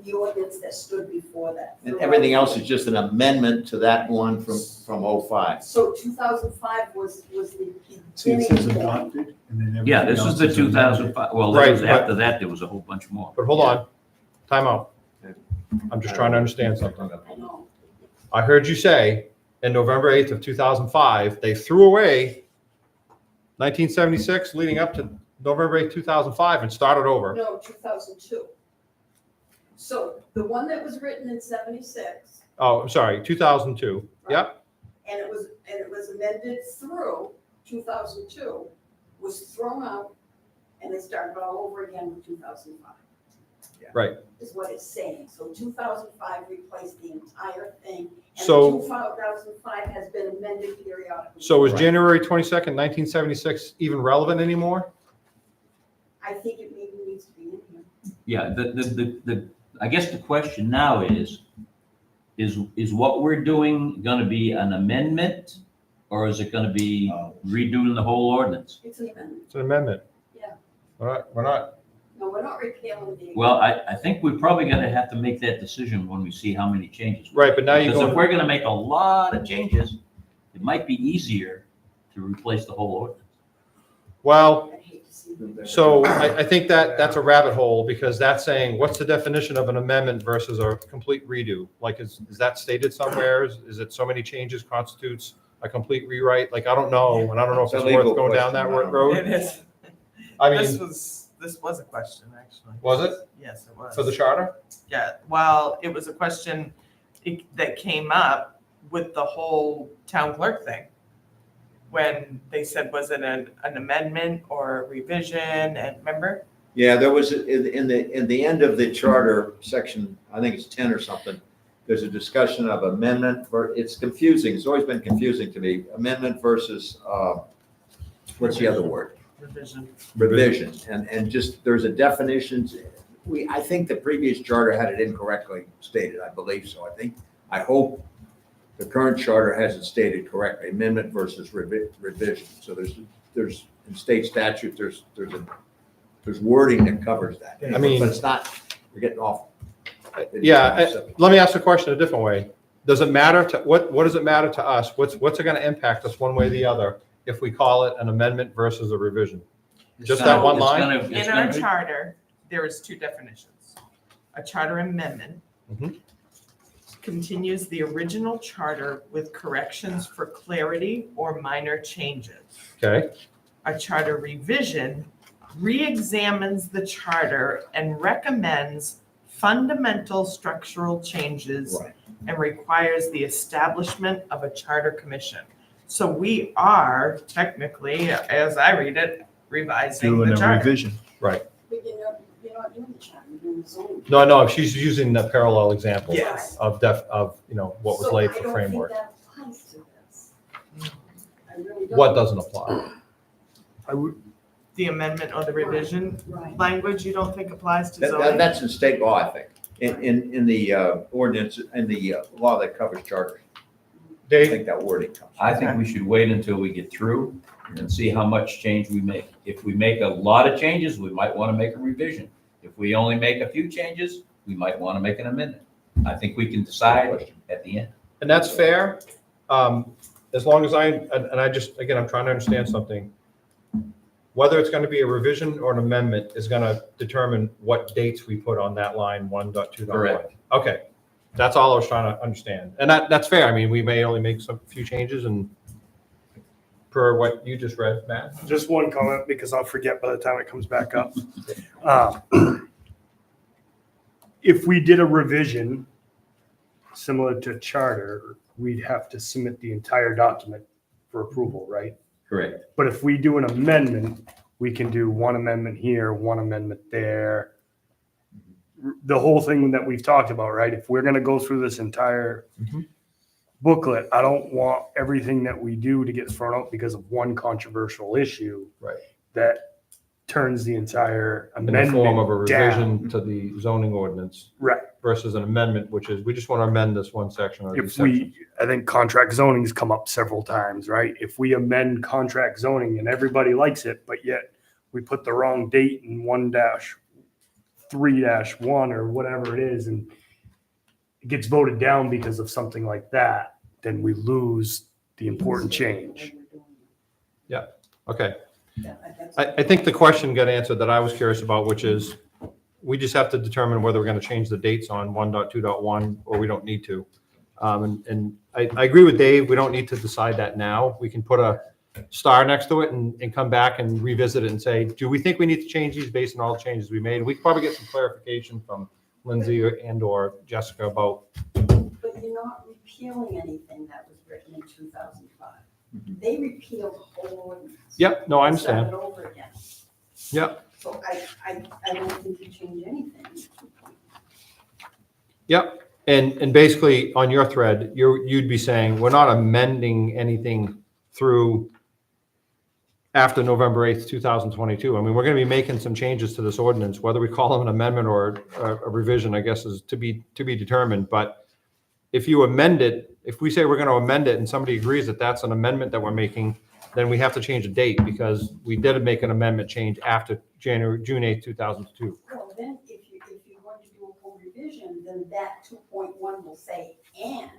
the ordinance that stood before that. And everything else is just an amendment to that one from '05. So 2005 was the See, it beginning says point. adopted, and then everything Yeah, this is else the amended. 2005, well, Right, that was but- after that, there was a whole bunch more. But hold on, time out. I'm just trying to understand something. I know. I heard you say in November 8th of 2005, they threw away 1976 leading up to November 8th, 2005 and started over. No, 2002. So the one that was written in 76, Oh, I'm sorry, 2002. Yep, and it was amended through 2002, was thrown out, and they started all over again with 2005. right. Is what it's saying. So 2005 replaced the entire thing, and So- 2005 has been amended periodically. So is Right. January 22nd, 1976 even relevant anymore? I think it maybe needs to be in here. Yeah, I guess the question now is what we're doing gonna be an amendment? Or is it gonna be redoing the whole ordinance? It's an amendment. It's an amendment. Yeah. We're not, No, we're not repealing the. Well, I think we're probably gonna have to make that decision when we see how many changes. right, but now you're Because if going, we're gonna make a lot of changes, it might be easier to replace the whole ordinance. well, I hate to see them. so I think that's a rabbit hole because that's saying, what's the definition of an amendment versus a complete redo? Like, is that stated somewhere? Is it so many changes constitutes a complete rewrite? Like, I don't know, and I don't know if It's a it's legal worth going down that question. road. It is. I This mean, was a question, actually. was it Yes, it was. for the charter? Yeah, well, it was a question that came up with the whole town clerk thing. When they said, was it an amendment or a revision, and remember? Yeah, there was, in the end of the charter section, I think it's 10 or something, there's a discussion of amendment, it's confusing, it's always been confusing to me, amendment versus, what's the other word? Revision. Revision, and just, there's a definition, I think the previous charter had it incorrectly stated, I believe so, I hope the current charter has it stated correctly, amendment versus revision, so there's, in state statute, there's wording that covers that. I mean- But it's not, we're getting off. Yeah, let me ask the question a different way. Does it matter to, what does it matter to us? What's it gonna impact us one way or the other if we call it an amendment versus a revision? Just that one line? It's In our gonna- charter, there is two definitions. A charter amendment Mhm. continues the original charter with corrections for clarity or minor changes. Okay, A charter revision re-examines the charter and recommends fundamental structural changes Right. and requires the establishment of a charter commission. So we are technically, as I read it, revising Doing the a charter. revision. But you're not doing the charter, you're doing the zoning. no, she's using the parallel example Yes. of what was laid for framework. So I don't think that applies to this. I really don't. What doesn't apply? I would, The amendment or the revision Right. language you don't think applies to zoning? That's in state law, I think, in the ordinance, in the law that covers charters. I Dave, think that wording comes. I think we should wait until we get through and see how much change we make. If we make a lot of changes, we might want to make a revision. If we only make a few changes, we might want to make an amendment. I think we can decide at the end. and that's fair, as long as and I just, again, I'm trying to understand something. Whether it's gonna be a revision or an amendment is gonna determine what dates we put on that line 1.2.1. Correct. Okay, that's all I was trying to understand, and that's fair, I mean, we may only make some few changes and per what you just read, Matt. just one comment because I'll forget by the time it comes back up. If we did a revision similar to charter, we'd have to submit the entire document for approval, right? Correct. But if we do an amendment, we can do one amendment here, one amendment there. The whole thing that we've talked about, right? If we're gonna go through this entire Mhm. booklet, I don't want everything that we do to get thrown out because of one controversial issue. Right. That turns the entire In the form of a amendment down. revision to the zoning ordinance. Right. Versus an amendment, which is, we just want to amend this one section or these If we, sections. I think contract zoning's come up several times, right? If we amend contract zoning and everybody likes it, but yet we put the wrong date in 1-3-1 or whatever it is, and it gets voted down because of something like that, then we lose the important change. Okay. Yeah, that's- I think the question got answered that I was curious about, which is, we just have to determine whether we're going to change the dates on 1.2.1 or we don't need to. And I agree with Dave, we don't need to decide that now. We can put a star next to it and come back and revisit it and say, do we think we need to change these based on all the changes we made? We could probably get some clarification from Lindsay and or Jessica about, But you're not repealing anything that was written in 2005. They repealed the whole ordinance. yep, no, I and started understand. over again. Yep, So I don't think you change anything. yep. And basically on your thread, you'd be saying, we're not amending anything through after November 8th, 2022. I mean, we're going to be making some changes to this ordinance, whether we call them an amendment or a revision, I guess, is to be determined. But if you amend it, if we say we're going to amend it and somebody agrees that that's an amendment that we're making, then we have to change the date because we did make an amendment change after June 8th, 2002. Well, then if you want to do a full revision, then that 2.1 will say, and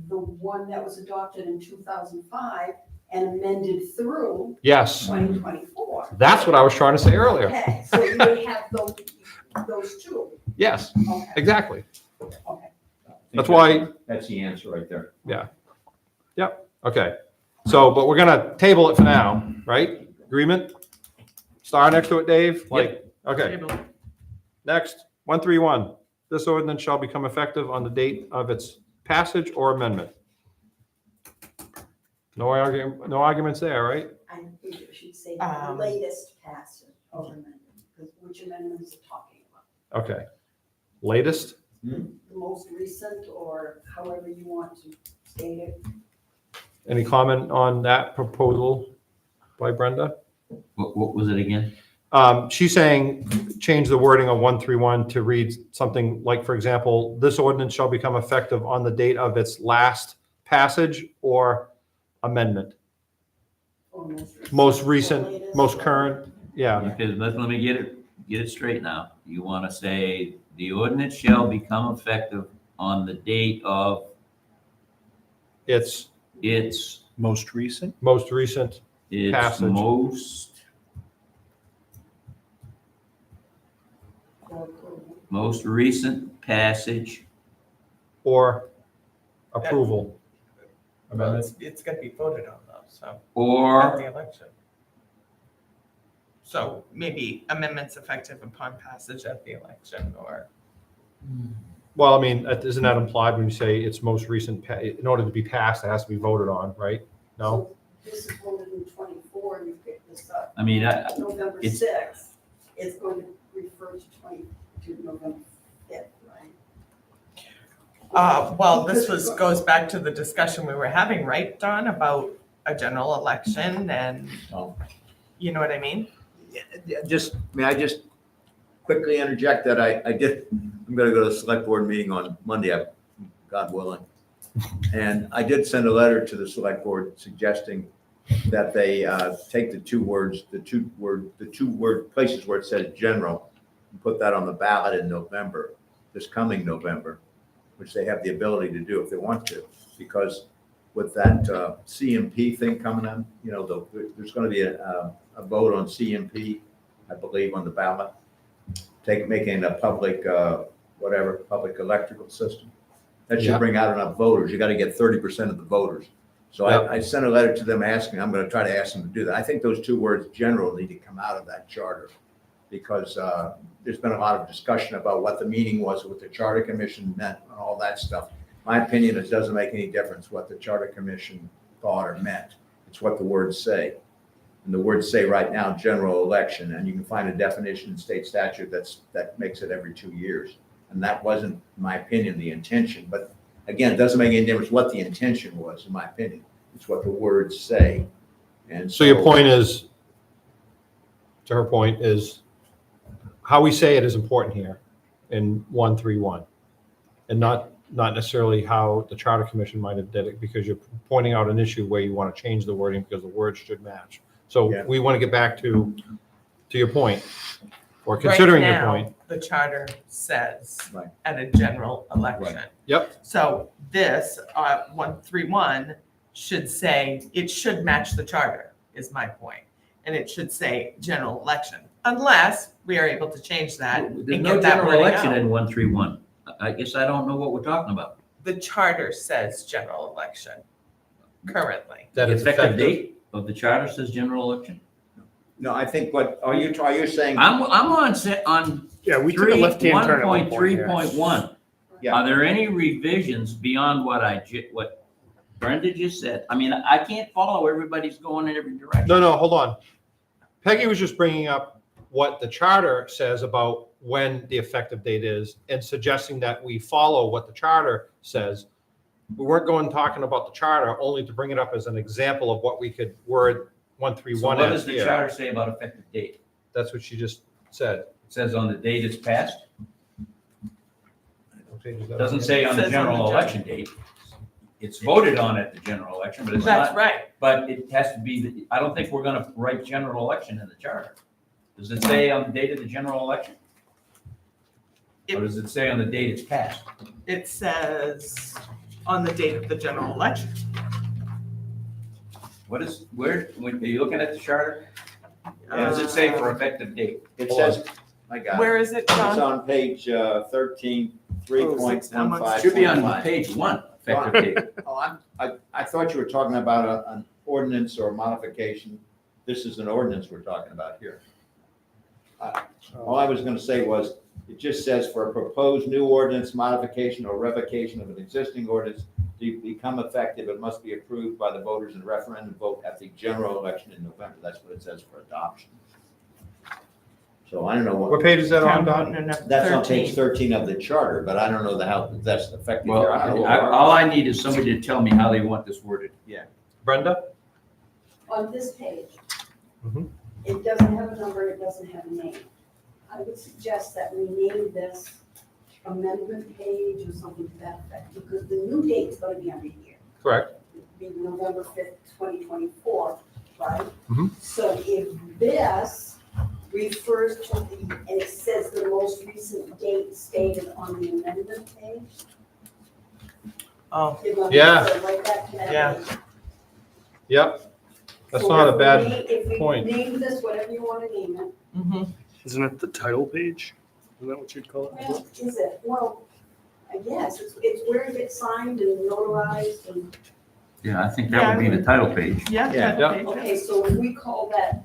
the one that was adopted in 2005 and amended through Yes, 2024. that's what I was trying to say earlier. Okay, so you would have those two. Yes, Okay, exactly. okay. That's why, That's the answer right there. okay. So, but we're gonna table it for now, right? Agreement? Star next to it, Dave? Like, okay. Next, 131. This ordinance shall become effective on the date of its passage or amendment. No arguments there, right? I think it should say the Um, latest passage or amendment, because which amendment is it talking about? Okay. Latest? The most recent, or however you want to state it. Any comment on that proposal by Brenda? What was it again? She's saying change the wording of 131 to read something like, for example, this ordinance shall become effective on the date of its last passage or amendment. Or Most or recent, latest, most or- current, yeah. Okay, let me get it straight now. You want to say the ordinance shall become effective on the date of It's its Most recent? most recent, Passage. or approval. most recent passage or approval. Well, Amendment. it's gonna be voted on though, so, at or the election. So maybe amendments effective upon passage at the election, or, Well, I mean, isn't that implied when you say it's most recent, in order to be passed, it has to be voted on, right? No? So this is voted in 24, and you pick this up I mean, November it's- 6th. It's going to refer to November 5th, right? well, this goes back to the discussion we were having, right, Don, about a general election and, Oh. you know what I mean? May I just quickly interject that I'm gonna go to the select board meeting on Monday, God willing. And I did send a letter to the select board suggesting that they take the two word places where it says general and put that on the ballot in November, this coming November, which they have the ability to do if they want to. Because with that CMP thing coming on, there's gonna be a vote on CMP, I believe, on the ballot. Making a public, public electrical system. That Yeah. should bring out enough voters. You gotta get 30% of the voters. So Yeah. I sent a letter to them asking, I'm gonna try to ask them to do that. I think those two words, general, need to come out of that charter. Because there's been a lot of discussion about what the meaning was, what the charter commission meant, and all that stuff. My opinion, it doesn't make any difference what the charter commission thought or meant. It's what the words say. And the words say right now, general election, and you can find a definition in state statute that makes it every 2 years. And that wasn't, in my opinion, the intention. But again, it doesn't make any difference what the intention was, in my opinion. It's what the words say. And So your point is, to her point, is how we say it is important here in 131. And not necessarily how the charter commission might have did it, because you're pointing out an issue where you want to change the wording because the words should match. So Yeah. we want to get back to to your point, or considering your Right now, point. the charter says Right. at a general election. Yep. So this, 131 should say, it should match the charter, is my point. And it should say general election, unless we are able to change that There's and no get that general wording election out. in 131. I guess I don't know what we're talking about. The charter says general election currently. That The is effective date of the charter says general election. No, I think what, are you saying? I'm on Yeah, we took a left-hand turn at one point here. 1.3.1. Yeah. Are there any revisions beyond what Brenda just said? I mean, I can't follow, everybody's going in every direction. No, hold on. Peggy was just bringing up what the charter says about when the effective date is and suggesting that we follow what the charter says. We weren't talking about the charter, only to bring it up as an example of what we could word So 131 what as does the here. charter say about effective date? That's what she just said. It says on the date it's passed. What page is that It doesn't on? say on the Says on the general general. election date. It's voted on at the general election, but it's That's not, right. but it has to be, I don't think we're gonna write general election in the charter. Does it say on the date of the general election? Or does it say on the date it's passed? It says on the date of the general election. When are you looking at the charter? What does it say for effective date? It says, I got it. Where is it, It's John? on page 13, 3.15. It should be on page 1, effective date. Oh, I thought you were talking about an ordinance or modification. This is an ordinance we're talking about here. All I was gonna say was, it just says for a proposed new ordinance, modification or revocation of an existing ordinance to become effective, it must be approved by the voters in a referendum vote at the general election in November. That's what it says for adoption. So I don't know What page is that on, Don? that's on page 13 of the charter, but I don't know how that's effective. Well, here. I don't know. all I need is somebody to tell me how they want this worded. Brenda? On this page, Mhm. it doesn't have a number, it doesn't have a name. I would suggest that we name this amendment page or something to that effect, because the new date's gonna be under here. Correct. It'll be November 5th, 2024, right? Mhm. So if this refers to and it says the most recent date stated on the amendment page. Oh, you're gonna Yeah. refer right back to that Yeah. page. Yep. That's So not a if bad we point. name this, whatever you wanna name it, mhm. Isn't it the title page? Isn't that what you'd call it? well, is it, well, I guess, it's where it gets signed and notarized and, Yeah, I think that would be the title page. Yeah. Yeah. title Yeah. page, okay, so if we call that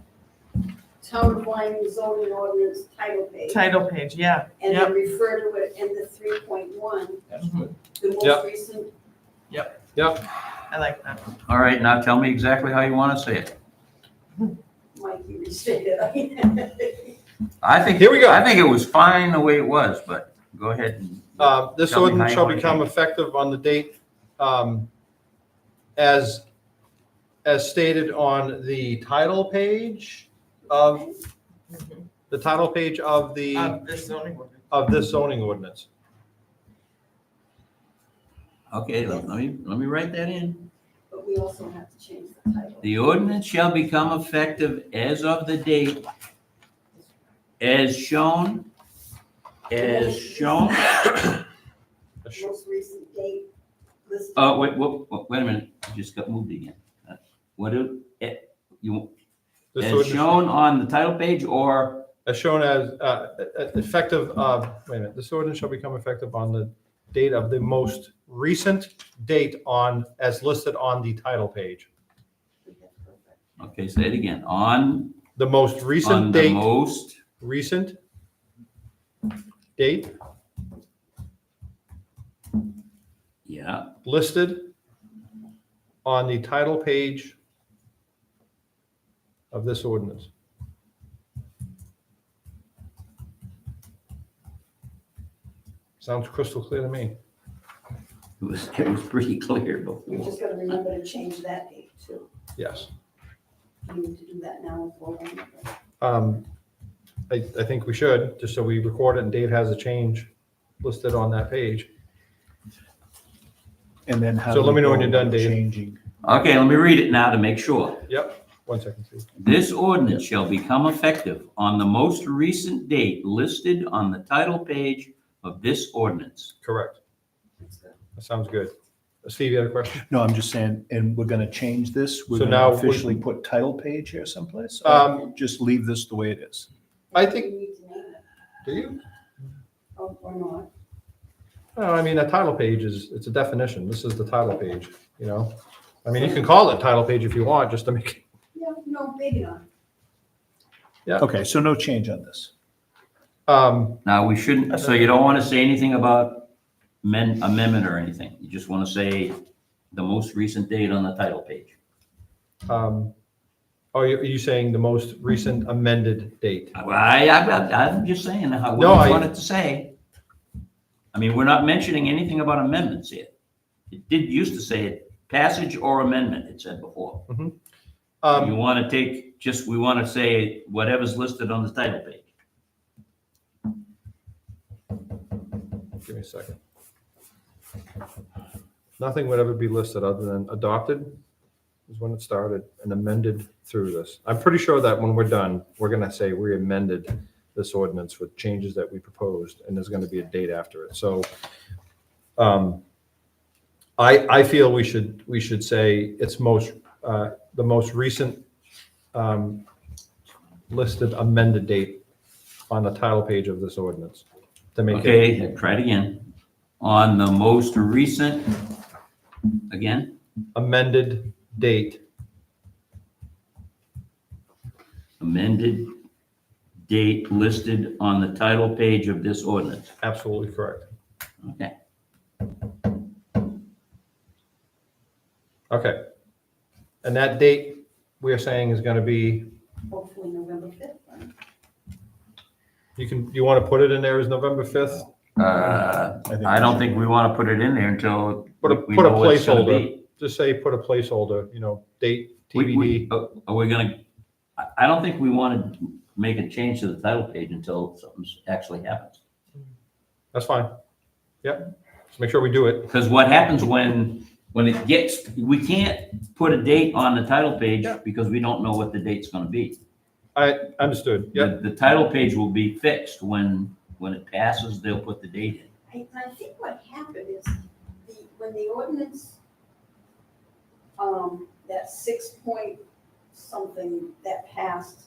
Town of Lyman zoning ordinance title page, Title page, yeah, and yep. then refer to it in the 3.1, That's good. the most Yep. recent, I like that. All right, now tell me exactly how you want to say it. Mike, you restated it. I think. Here we go. I think it was fine the way it was, but go ahead and. This Tell me ordinance how you shall wanna become change it. effective on the date as stated on the title page of, the title page of the, This zoning ordinance. of this zoning ordinance. Okay, let me write that in. But we also have to change the title. The ordinance shall become effective as of the date as shown, Most recent date listed. wait a minute, I just got moved again. You, This as ordinance- shown on the title page or, As shown as effective, wait a minute, this ordinance shall become effective on the date of the most recent date on, as listed on the title page. okay, say it again, on The most recent the date, most, recent date yeah, listed on the title page of this ordinance. Sounds crystal clear to me. it was pretty clear You're before. just gonna remember to change that date too. Yes. You need to do that now as well. I think we should, just so we record it and Dave has a change listed on that page. And then how. So let do me know we when you're go done, about Dave. Changing. Okay, let me read it now to make sure. Yep. 1 second, Steve. This ordinance shall become effective on the most recent date listed on the title page of this ordinance. Correct. That sounds good. Steve, you had a question? No, I'm just saying, and we're gonna change this? We're So gonna now officially put title page here someplace? Or Um, just leave this the way it is? I We think, need to name it, do you? or not. No, I mean, a title page it's a definition. This is the title page, you know? I mean, you can call it title page if you want, just to make, Yeah, no, maybe not. Okay, so no change on this. Now, we shouldn't, so you don't want to say anything about amendment or anything. You just want to say the most recent date on the title page. are you saying the most recent amended date? I'm just saying what No, I I- wanted to say. I mean, we're not mentioning anything about amendments here. It did used to say it, passage or amendment, it said before. You want to we want to say whatever's listed on the title page. Give me a second. Nothing would ever be listed other than adopted is when it started and amended through this. I'm pretty sure that when we're done, we're gonna say we amended this ordinance with changes that we proposed, and there's gonna be a date after it. So I feel we should say it's the most recent listed amended date on the title page of this ordinance to make it. Okay, try it again. On the most recent, again, Amended date. amended date listed on the title page of this ordinance. Absolutely correct. Okay. Okay. And that date we are saying is gonna be, Hopefully November 5th. Right? you want to put it in there as November 5th? I don't think we want to put it in there until Put a we put a know what it's gonna placeholder. be. Just say put a placeholder, date, TBD. Are we gonna, I don't think we want to make a change to the title page until something actually happens. That's fine. Yep. Just make sure we do it. Because what happens when it gets, we can't put a date on the title page Yeah. because we don't know what the date's gonna be. I understood. Yep. The title page will be fixed when it passes, they'll put the date in. I think what happened is when the ordinance, that 6 something that passed,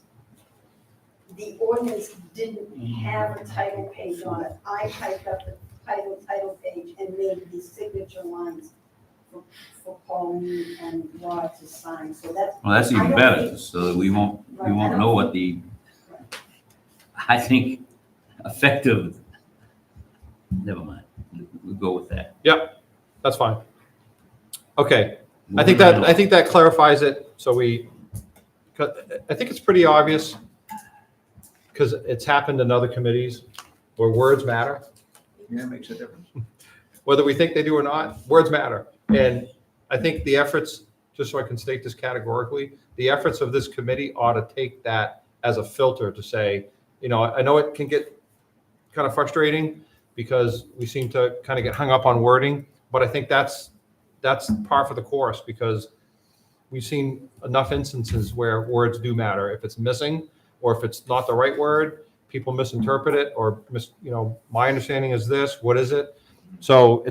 the ordinance didn't have a title page on it. I typed up the title page and made these signature lines for Pauline and Rod to sign, so that's. Well, that's I even don't better, think- so that we won't Right, I don't know what the, I think, effective, never mind, we'll go with that. That's fine. Okay. I think that clarifies it. So I think it's pretty obvious because it's happened in other committees where words matter. Yeah, it makes a difference. Whether we think they do or not, words matter. And I think the efforts, just so I can state this categorically, the efforts of this committee ought to take that as a filter to say, I know it can get kind of frustrating because we seem to kind of get hung up on wording, but I think that's par for the course because we've seen enough instances where words do matter. If it's missing or if it's not the right word, people misinterpret it or my understanding is this, what is it? So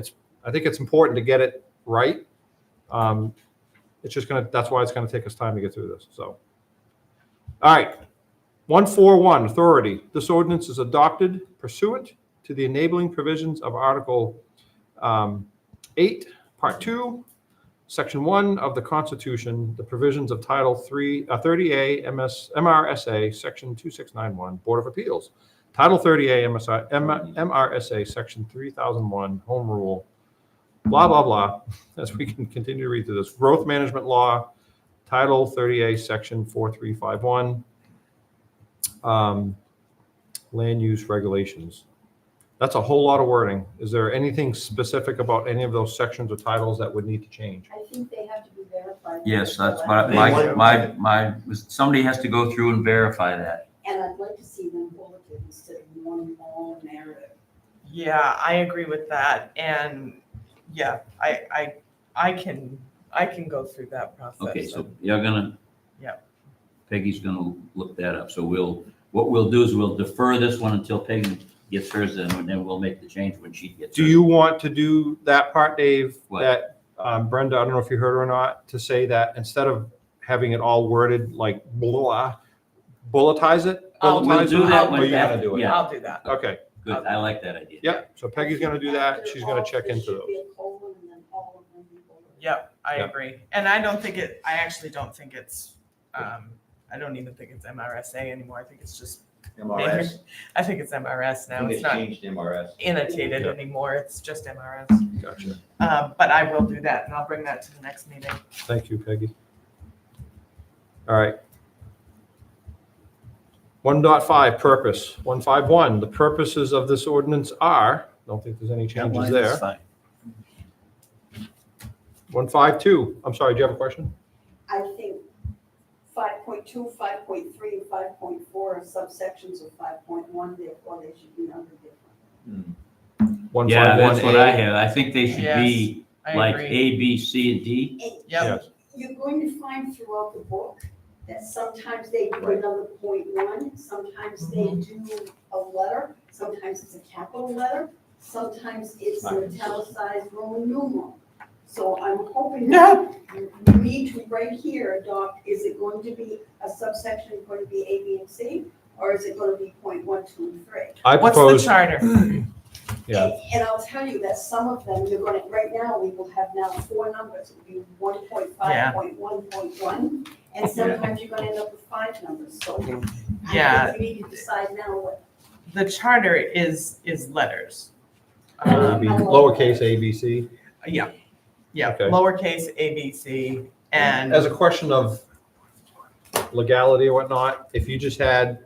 I think it's important to get it right. That's why it's gonna take us time to get through this, so. All right, 141, authority. This ordinance is adopted pursuant to the enabling provisions of Article 8, Part 2, Section 1 of the Constitution, the provisions of Title 30A MRSA, Section 2691, Board of Appeals, Title 30A MRSA, Section 3001, Home Rule, blah, blah, blah, as we can continue to read through this. Growth Management Law, Title 30A, Section 4351, Land Use Regulations. That's a whole lot of wording. Is there anything specific about any of those sections or titles that would need to change? I think they have to be verified. Yes, that's my, somebody has to go through and verify that. And I'd like to see them bulleted instead of one long narrative. Yeah, I agree with that. And yeah, I can go through that process. Okay, so you're gonna, Peggy's gonna look that up. So what we'll do is we'll defer this one until Peggy gets hers in, and then we'll make the change when she gets Do hers. you want to do that part, Dave? What? That Brenda, I don't know if you heard her or not, to say that instead of having it all worded like blah, bulletize it? We'll Bulletize do it? that Or when- you want to do it? yeah. I'll do that. Okay, Good, I like that idea. yep. So Peggy's going to do that. She's going to check into There those. should be a colon and then all of them be bolded. Yep, I Yep. agree. And I actually don't think it's, I don't even think it's MRSA anymore. I think it's just, MRS. I think it's MRS I now. think It's it's not changed to MRS. annotated Yeah. anymore. It's just MRS. Gotcha. But I will do that and I'll bring that to the next meeting. Thank you, Peggy. All right. 1.5 purpose, 151, the purposes of this ordinance are, don't think there's any changes there. 152, I'm sorry, do you have a question? I think 5.2, 5.3, and 5.4 are subsections of 5.1, therefore they should be numbered different. 151A. Yeah, that's what I have. I think they should be I like agree. A, B, C, and D. And Yep. Yes. you're going to find throughout the book that sometimes they do another .1, sometimes they do a letter, sometimes it's a capital letter, sometimes it's an italicized Roman numeral. So I'm hoping that you need to right here adopt, is it going to be a subsection going to be A, B, and C? Or is it going to be .1, 2, and 3? I What's the propose, charter? yeah, And I'll tell you that some of them, you're gonna, right now, we will have now 4 numbers, it'll be 1.5.1.1, and sometimes you're gonna end up with 5 numbers, so I Yeah. think we need to decide now what. The charter is letters. lowercase a, b, c. Yeah, Okay. lowercase a, b, c, and As a question of legality or whatnot, if you just had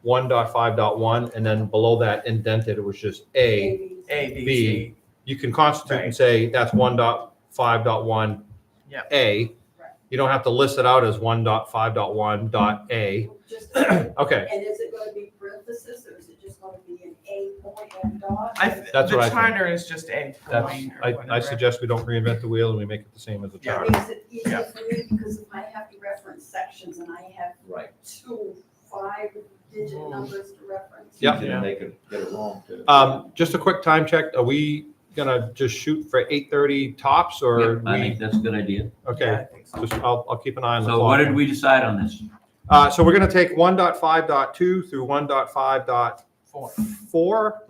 1.5.1 and then below that indented, it was just A, a, b, B. c. you can constitute and Right. say that's 1.5.1 Yep. A. Right. You don't have to list it out as 1.5.1.A. Just, Okay, and is it gonna be parenthesis, or is it just gonna be an A point and dot? That's The what I think. charter is just a that's, point or I whatever. suggest we don't reinvent the wheel and we make it the same as the Yeah. charter. Makes it easier for me, because if I have to reference sections and I have Right. 2 5-digit numbers to reference. Yeah. Easy to make it, get it wrong too. Just a quick time check. Are we gonna just shoot for 8:30 tops or Yep, I think that's a good idea. Yeah, Okay, I think so. just, I'll keep an eye on the So what clock. did we decide on this? So we're gonna take 1.5.2 through 1.5.4. 4.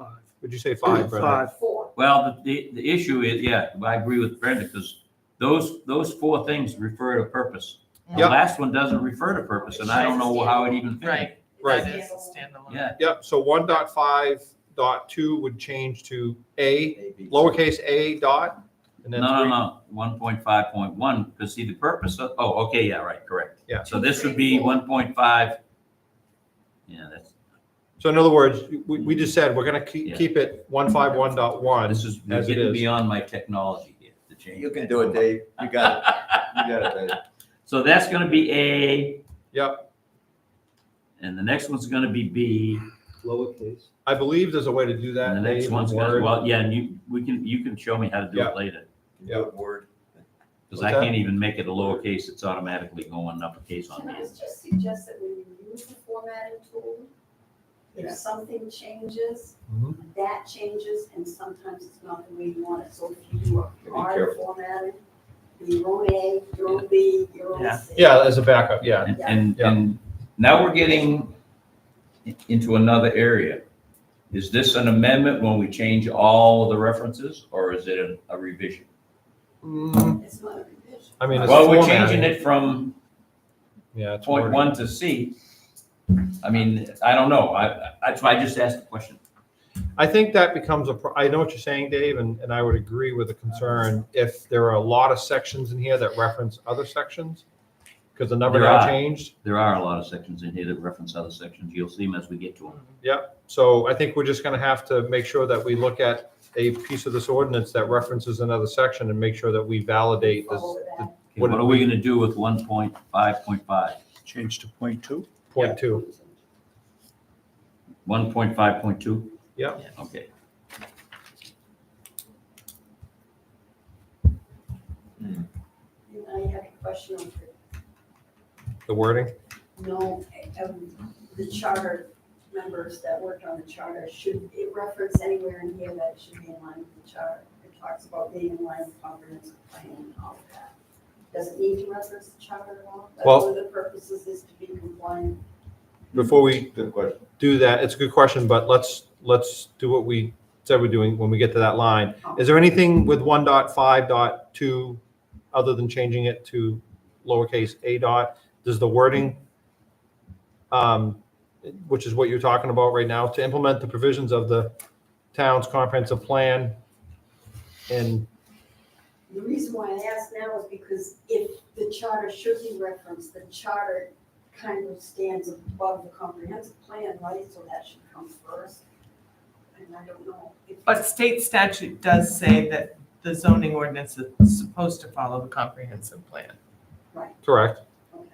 Would you say 5, Brenda? 5. 4. Well, the issue is, yeah, I agree with Brenda, because those 4 things refer to purpose. The Yep. last one doesn't refer to purpose, and I don't know how it even fits. Right. Right. That is a standalone. Yeah, Yep, so 1.5.2 would change to A, A, B, C. lowercase a dot, and then no, 3. 1.5.1, because see, the purpose of, okay, yeah, right, correct. Yeah. So this would be 1.5. Yeah, that's, So in other words, we just said we're gonna Yeah. keep it 151.1. this is, we're As it getting is. beyond my technology here to change. You can do it, Dave. You got it. You got it, Dave. So that's gonna be A, Yep, and the next one's gonna be B, Lowercase. I believe there's a way to do that. and the next Dave, in one's gonna, Word. well, yeah, and you can show me how to do Yeah. it later. Yeah. Word. Because What's I that? can't even make it a lowercase, it's automatically going uppercase on Can I me. just suggest that when you use the formatting tool, Yeah. if something changes, Mhm. that changes, and sometimes it's not the way you want it. So if you do a Be hard careful. formatting, your own A, your own B, your own Yeah. C. Yeah, as a backup, yeah. And now we're getting into another area. Is this an amendment when we change all of the references, or is it a revision? It's not a revision. I mean, it's Well, we're formatting. changing it from Yeah, it's point wording. 1 to C. I mean, I don't know, that's why I just asked the question. I think that becomes I know what you're saying, Dave, and I would agree with the concern if there are a lot of sections in here that reference other sections, because the number There now are. changed. There are a lot of sections in here that reference other sections, you'll see them as we get to them. So I think we're just gonna have to make sure that we look at a piece of this ordinance that references another section and make sure that we validate this. Follow that. Okay, What what did are we we- gonna do with 1.5.5? Change to .2. Point 2. 1.5.2? Yeah. Okay. And I have a question on The wording? know, the charter members that worked on the charter, should it reference anywhere in here that it should be in line with the charter? It talks about being in line with comprehensive plan and all of that. Does it need to reference the charter at all? That Well- one of the purposes is to be compliant. Before we Good question. do that, it's a good question, but let's do what we said we're doing when we get to that line. Is there anything with 1.5.2 other than changing it to lowercase a dot? Does the wording, which is what you're talking about right now, to implement the provisions of the town's comprehensive plan and The reason why I ask now is because if the charter should be referenced, the charter kind of stands above the comprehensive plan, right? So that should come first. And I don't know if. But state statute does say that the zoning ordinance is supposed to follow the comprehensive plan. correct? Okay.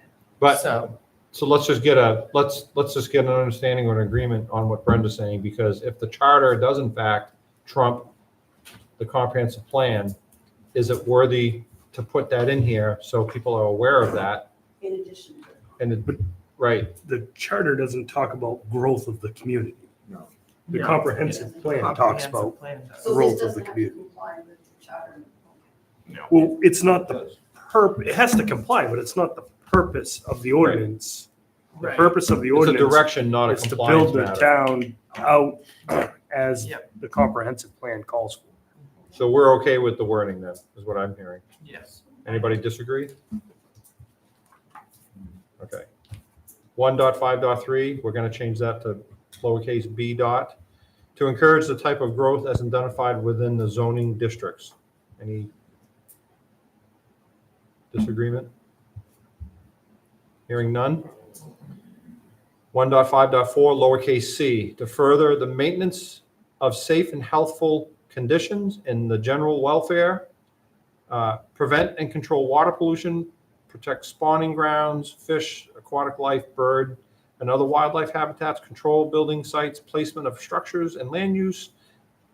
But So, so let's just get an understanding or an agreement on what Brenda's saying, because if the charter does in fact trump the comprehensive plan, is it worthy to put that in here so people are aware of that? In addition to. And it, right, The charter doesn't talk about growth of the community. No. The No. comprehensive plan talks comprehensive about, plan does. So growth this of the doesn't have to community. comply with the charter. well, it's not the it has to comply, but it's not the purpose of the ordinance. The Right. purpose of the it's a ordinance direction, not a is to compliance build the matter. town out as Yep. the comprehensive plan calls for. So we're okay with the wording then, is what I'm hearing. Yes. Anybody disagree? Okay. 1.5.3, we're gonna change that to lowercase b dot, to encourage the type of growth as identified within the zoning districts. Any disagreement? Hearing none. 1.5.4, lowercase c, to further the maintenance of safe and healthful conditions in the general welfare, prevent and control water pollution, protect spawning grounds, fish, aquatic life, bird, and other wildlife habitats, control building sites, placement of structures and land use,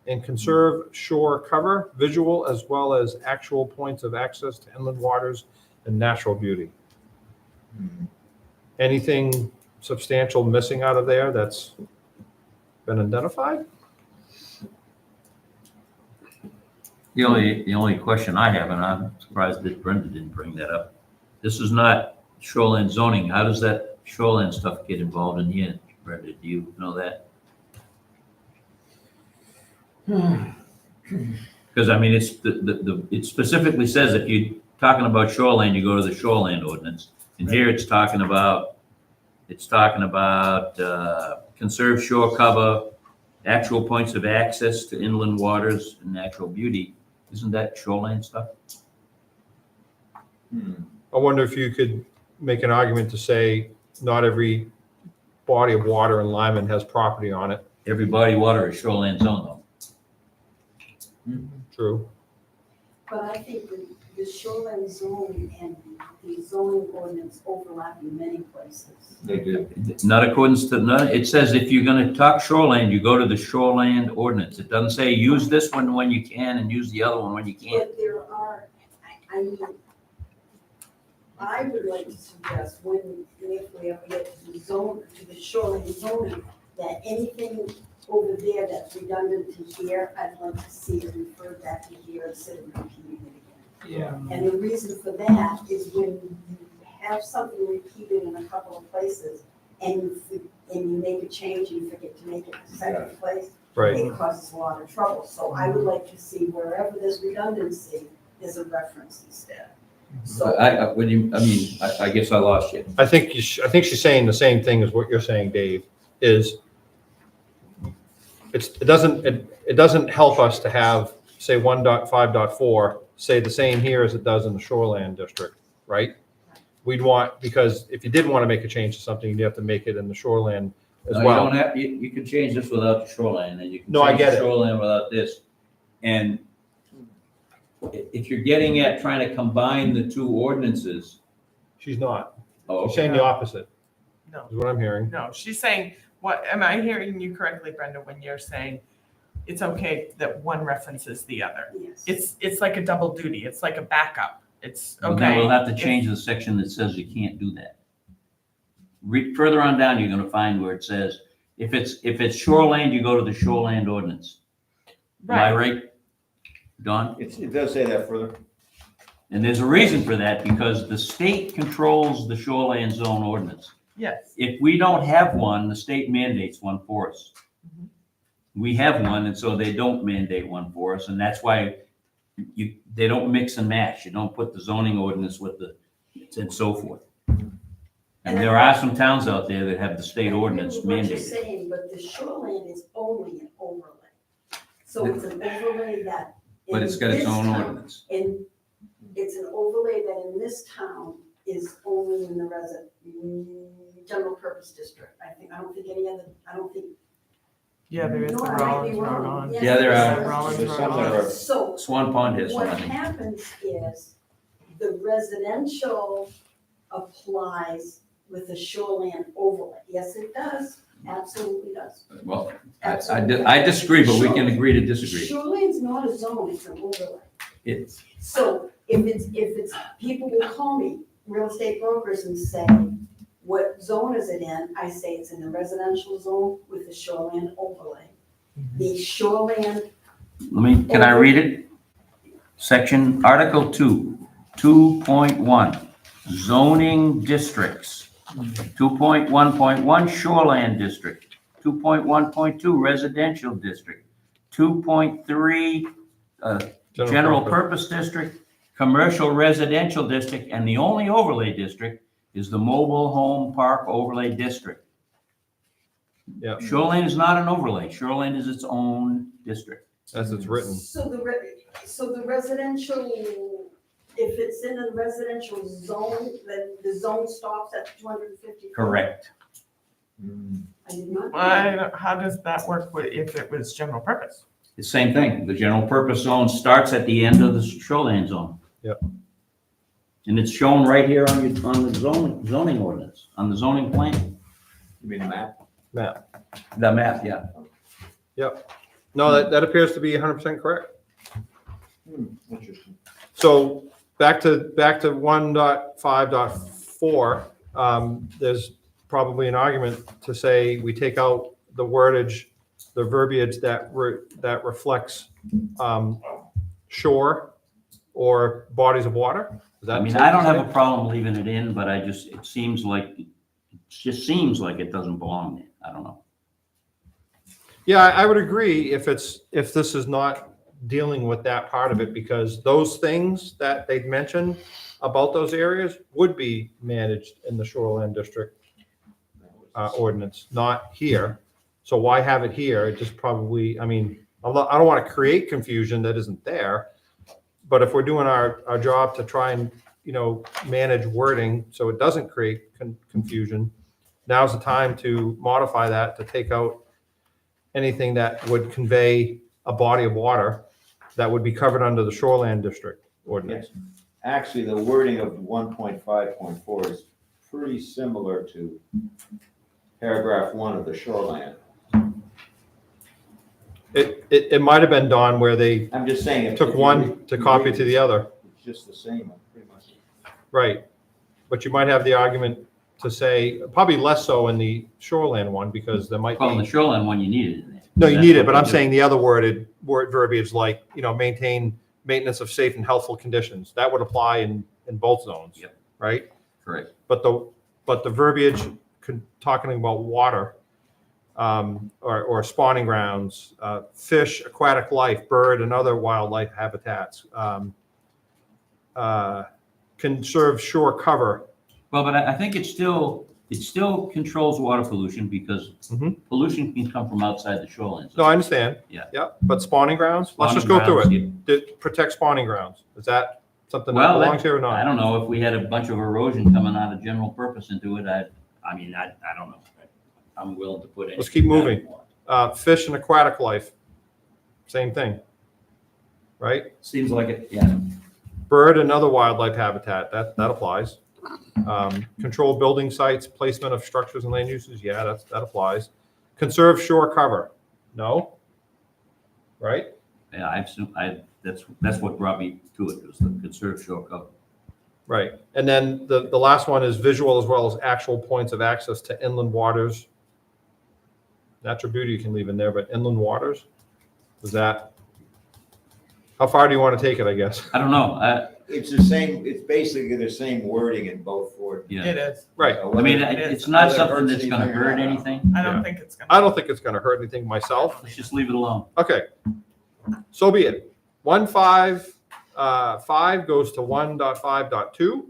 and conserve shore cover, visual as well as actual points of access to inland waters and natural beauty. Anything substantial missing out of there that's been identified? The only question I have, and I'm surprised that Brenda didn't bring that up. This is not shoreline zoning. How does that shoreline stuff get involved in the end? Brenda, do you know that? Because I mean, it specifically says if you're talking about shoreline, you go to the shoreline ordinance. And here it's talking about conserve shore cover, actual points of access to inland waters and natural beauty. Isn't that shoreline stuff? I wonder if you could make an argument to say not every body of water in Lyman has property on it. Every body of water is shoreline zone though. True. But I think the shoreline zone and the zoning ordinance overlap in many places. They do. Not accordance to, no, it says if you're gonna talk shoreline, you go to the shoreline ordinance. It doesn't say use this one when you can and use the other one when you can't. But there are, I mean, I would like to suggest when, if we ever get to the zone, to the shoreline zoning, that anything over there that's redundant to here, I'd like to see it referred back to here instead of repeating it again. Yeah. And the reason for that is when you have something repeated in a couple of places and you make a change and you forget to make it the second place, Right. it causes a lot of trouble. So I would like to see wherever there's redundancy, there's a reference instead. So, I guess I lost you. I think she's saying the same thing as what you're saying, Dave, is it doesn't help us to have, say, 1.5.4 say the same here as it does in the shoreland district, right? We'd want, because if you did want to make a change to something, you'd have to make it in the shoreland as No, you well. don't have, you can change this without the shoreline, and you can No, I change get the it. shoreline without this. And if you're getting at trying to combine the two ordinances, She's not. oh, She's saying the opposite, No, is what I'm hearing. no, she's saying, what, am I hearing you correctly, Brenda, when you're saying it's okay that one references the other? yes. It's like a double duty. It's like a backup. It's well, okay. then we'll have to if- change the section that says you can't do that. further on down, you're gonna find where it says, if it's shoreland, you go to the shoreland ordinance. Am I right, Don? It does say that further. And there's a reason for that, because the state controls the shoreland zone ordinance. Yes. If we don't have one, the state mandates one for us. Mhm. We have one, and so they don't mandate one for us, and that's why they don't mix and match. You don't put the zoning ordinance with and so forth. And there are some towns out there that have the state ordinance What you're mandated. saying, but the shoreline is only an overlay. So it's an overlay that. But it's got its in own this town- ordinance. And it's an overlay that in this town is only in the general purpose district. I don't think any other, I don't think. Yeah, there is the No, I might be Rollins Road wrong. on. Yes, Yeah, there is. are. Rollins There's Road some on. that are- So Swan Pond has what one, I think. happens is the residential applies with the shoreline overlay. Yes, it does, absolutely does. Well, Absolutely. I disagree, but we can agree to disagree. Shoreline's not a zone, it's an overlay. It's, So if it's, people will call me, real estate brokers, and say, what zone is it in? I say it's in the residential zone with the shoreline overlay. The shoreline, can I read it? Section, Article 2, 2.1, zoning districts. 2.1.1, shoreland district. 2.1.2, residential district. 2.3, general purpose district, commercial residential district, and the only overlay district is the mobile home park overlay district. Yeah. Shoreline is not an overlay. Shoreline is its own district. As it's written. so the residential, if it's in a residential zone, then the zone stops at 250. Correct. I did not. know that. How does that work if it was general purpose? The same thing. The general purpose zone starts at the end of the shoreline zone. Yep. And it's shown right here on the zoning ordinance, on the zoning plan, You mean the map? the map, yeah. No, that appears to be 100% correct. Interesting. So back to 1.5.4, there's probably an argument to say we take out the wordage, the verbiage that reflects shore or bodies of water. Is that I mean, safe I to don't have say? a problem leaving it in, but it just seems like it doesn't belong there. I don't know. Yeah, I would agree if this is not dealing with that part of it, because those things that they'd mentioned about those areas would be managed in the shoreline district ordinance, not here. So why have it here? It just probably, I mean, I don't want to create confusion that isn't there. But if we're doing our job to try and, manage wording so it doesn't create confusion, now's the time to modify that, to take out anything that would convey a body of water that would be covered under the shoreline district ordinance. Actually, the wording of 1.5.4 is pretty similar to paragraph 1 of the shoreline. It might have been, Don, where they I'm just saying. if took you one read- to you copy read to it, the other. It's just the same, pretty much. Right. But you might have the argument to say, probably less so in the shoreline one, because there might Well, in the be, shoreline one, you need it in there. no, you That's need it, what but they I'm do. saying the other word verbiage like, maintain maintenance of safe and healthful conditions. That would apply in both zones. Yep. Right? Correct. But the verbiage talking about water, or spawning grounds, fish, aquatic life, bird, and other wildlife habitats, conserve shore cover. Well, but I think it still controls water pollution because Mhm. pollution can come from outside the shoreline. No, I understand. Yeah. Yep. But spawning grounds, let's just go through it. To protect spawning grounds. Is that something that Well, belongs here or I not? don't know if we had a bunch of erosion coming out of general purpose into it. I don't know. I'm willing to put it. Let's keep moving. Fish and aquatic life, same thing. Right? Seems like it, yeah. Bird and other wildlife habitat, that applies. Control building sites, placement of structures and land uses, yeah, that applies. Conserve shore cover, no? Right? Yeah, that's what brought me to it, was the conserved shore cover. Right. And then the last one is visual as well as actual points of access to inland waters. Natural beauty you can leave in there, but inland waters, is that, how far do you want to take it, I guess? I don't know. It's the same, it's basically the same wording in both ordinances. Yeah. It is. Right. So I mean, whether- it's not whether it something hurts that's gonna anything or hurt not. anything. I don't Yeah. think it's gonna. I don't think it's going to hurt anything myself. Let's just leave it alone. Okay, so be it. 1.5 goes to 1.5.2.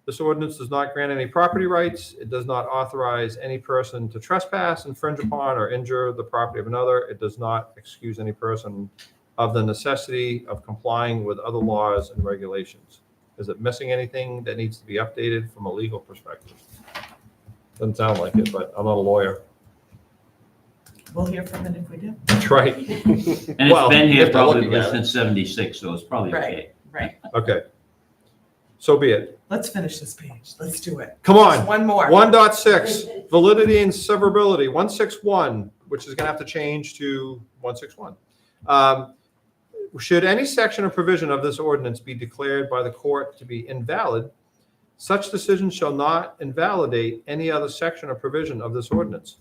This ordinance does not grant any property rights. It does not authorize any person to trespass, infringe upon, or injure the property of another. It does not excuse any person of the necessity of complying with other laws and regulations. Is it missing anything that needs to be updated from a legal perspective? Doesn't sound like it, but I'm not a lawyer. We'll hear from it if we do. That's right. And Well, it's been if here they're probably looking at it. since 76, so it's probably okay. Right. Okay. So be it. Let's finish this page. Let's do it. Come Just on. one more. 1.6, validity and severability, 161, which is going to have to change to 161. Should any section or provision of this ordinance be declared by the court to be invalid, such decision shall not invalidate any other section or provision of this ordinance.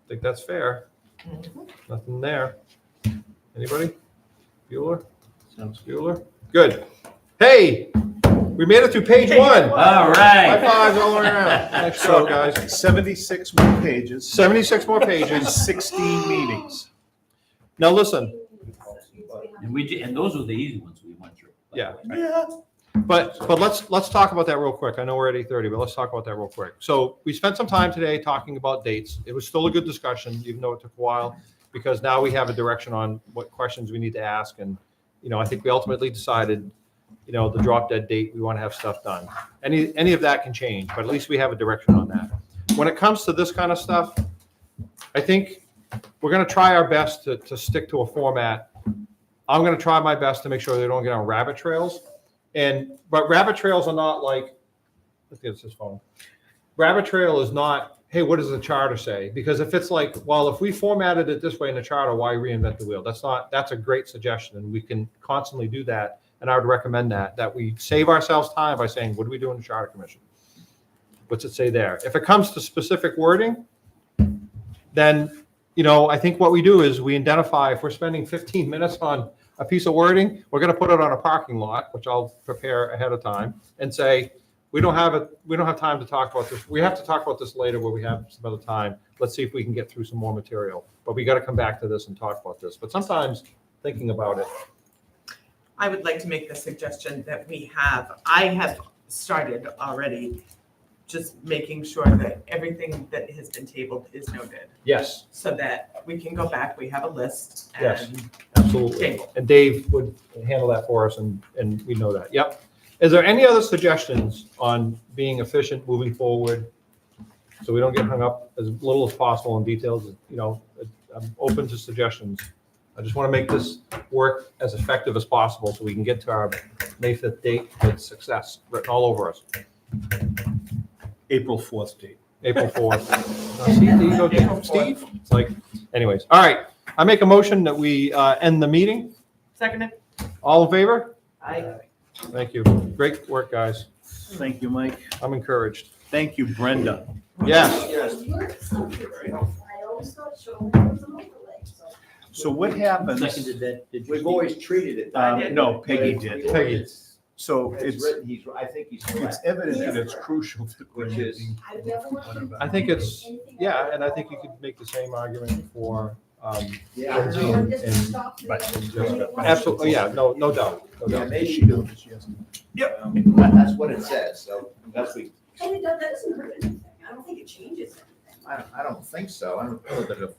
I think that's fair. Mhm. Nothing there. Anybody? Bueller? Sounds Bueller. Good. Hey, we made it through page one. All High right. fives all around. Nice job, guys. 76 more pages 76 more and pages. 16 meetings. Now, listen, And those were the easy ones we went through. by the Yeah. way. Yeah. but let's talk about that real quick. I know we're at 8:30, but let's talk about that real quick. So we spent some time today talking about dates. It was still a good discussion, even though it took a while, because now we have a direction on what questions we need to ask. And, I think we ultimately decided, the drop dead date, we want to have stuff done. Any of that can change, but at least we have a direction on that. When it comes to this kind of stuff, I think we're going to try our best to stick to a format. I'm going to try my best to make sure they don't get on rabbit trails. But rabbit trails are not like, I think it's his phone. Rabbit trail is not, hey, what does the charter say? Because if it's like, well, if we formatted it this way in the charter, why reinvent the wheel? That's a great suggestion. And we can constantly do that. And I would recommend that we save ourselves time by saying, what do we do in the charter commission? What's it say there? If it comes to specific wording, then, I think what we do is we identify, if we're spending 15 minutes on a piece of wording, we're going to put it on a parking lot, which I'll prepare ahead of time, and say, we don't have time to talk about this. We have to talk about this later where we have some other time. Let's see if we can get through some more material. But we got to come back to this and talk about this. But sometimes thinking about it. I would like to make the suggestion that I have started already, just making sure that everything that has been tabled is noted, Yes, so that we can go back, we have a list. Yes. And absolutely. table. And Dave would handle that for us, and we know that. Yep. Is there any other suggestions on being efficient moving forward, so we don't get hung up as little as possible in details? I'm open to suggestions. I just want to make this work as effective as possible so we can get to our May 5th date with success written all over us. April 4th date. April 4th. See, there you go, April 4th. Steve. It's like, anyways. All right. I make a motion that we end the meeting. Seconded. All in favor? I Thank you. Great work, guys. Thank you, Mike. I'm encouraged. Thank you, Brenda. Yes. I always thought shoreline was an overlay, so. So what happens? Seconded that. Did you? We've always treated it. that way. No, Peggy did. Peggy. So It's written, I think he's it's correct. evident that it's crucial to. Which is- I've never wondered. I think it's, yeah, and I think you could make the same argument for, Yeah, I Lindsay know. and Jessica. Absolutely, yeah, no doubt, no Yeah, doubt. maybe. That's what it says, so that's we, And that doesn't hurt anything. I don't think it changes anything. I don't think so. I don't know that it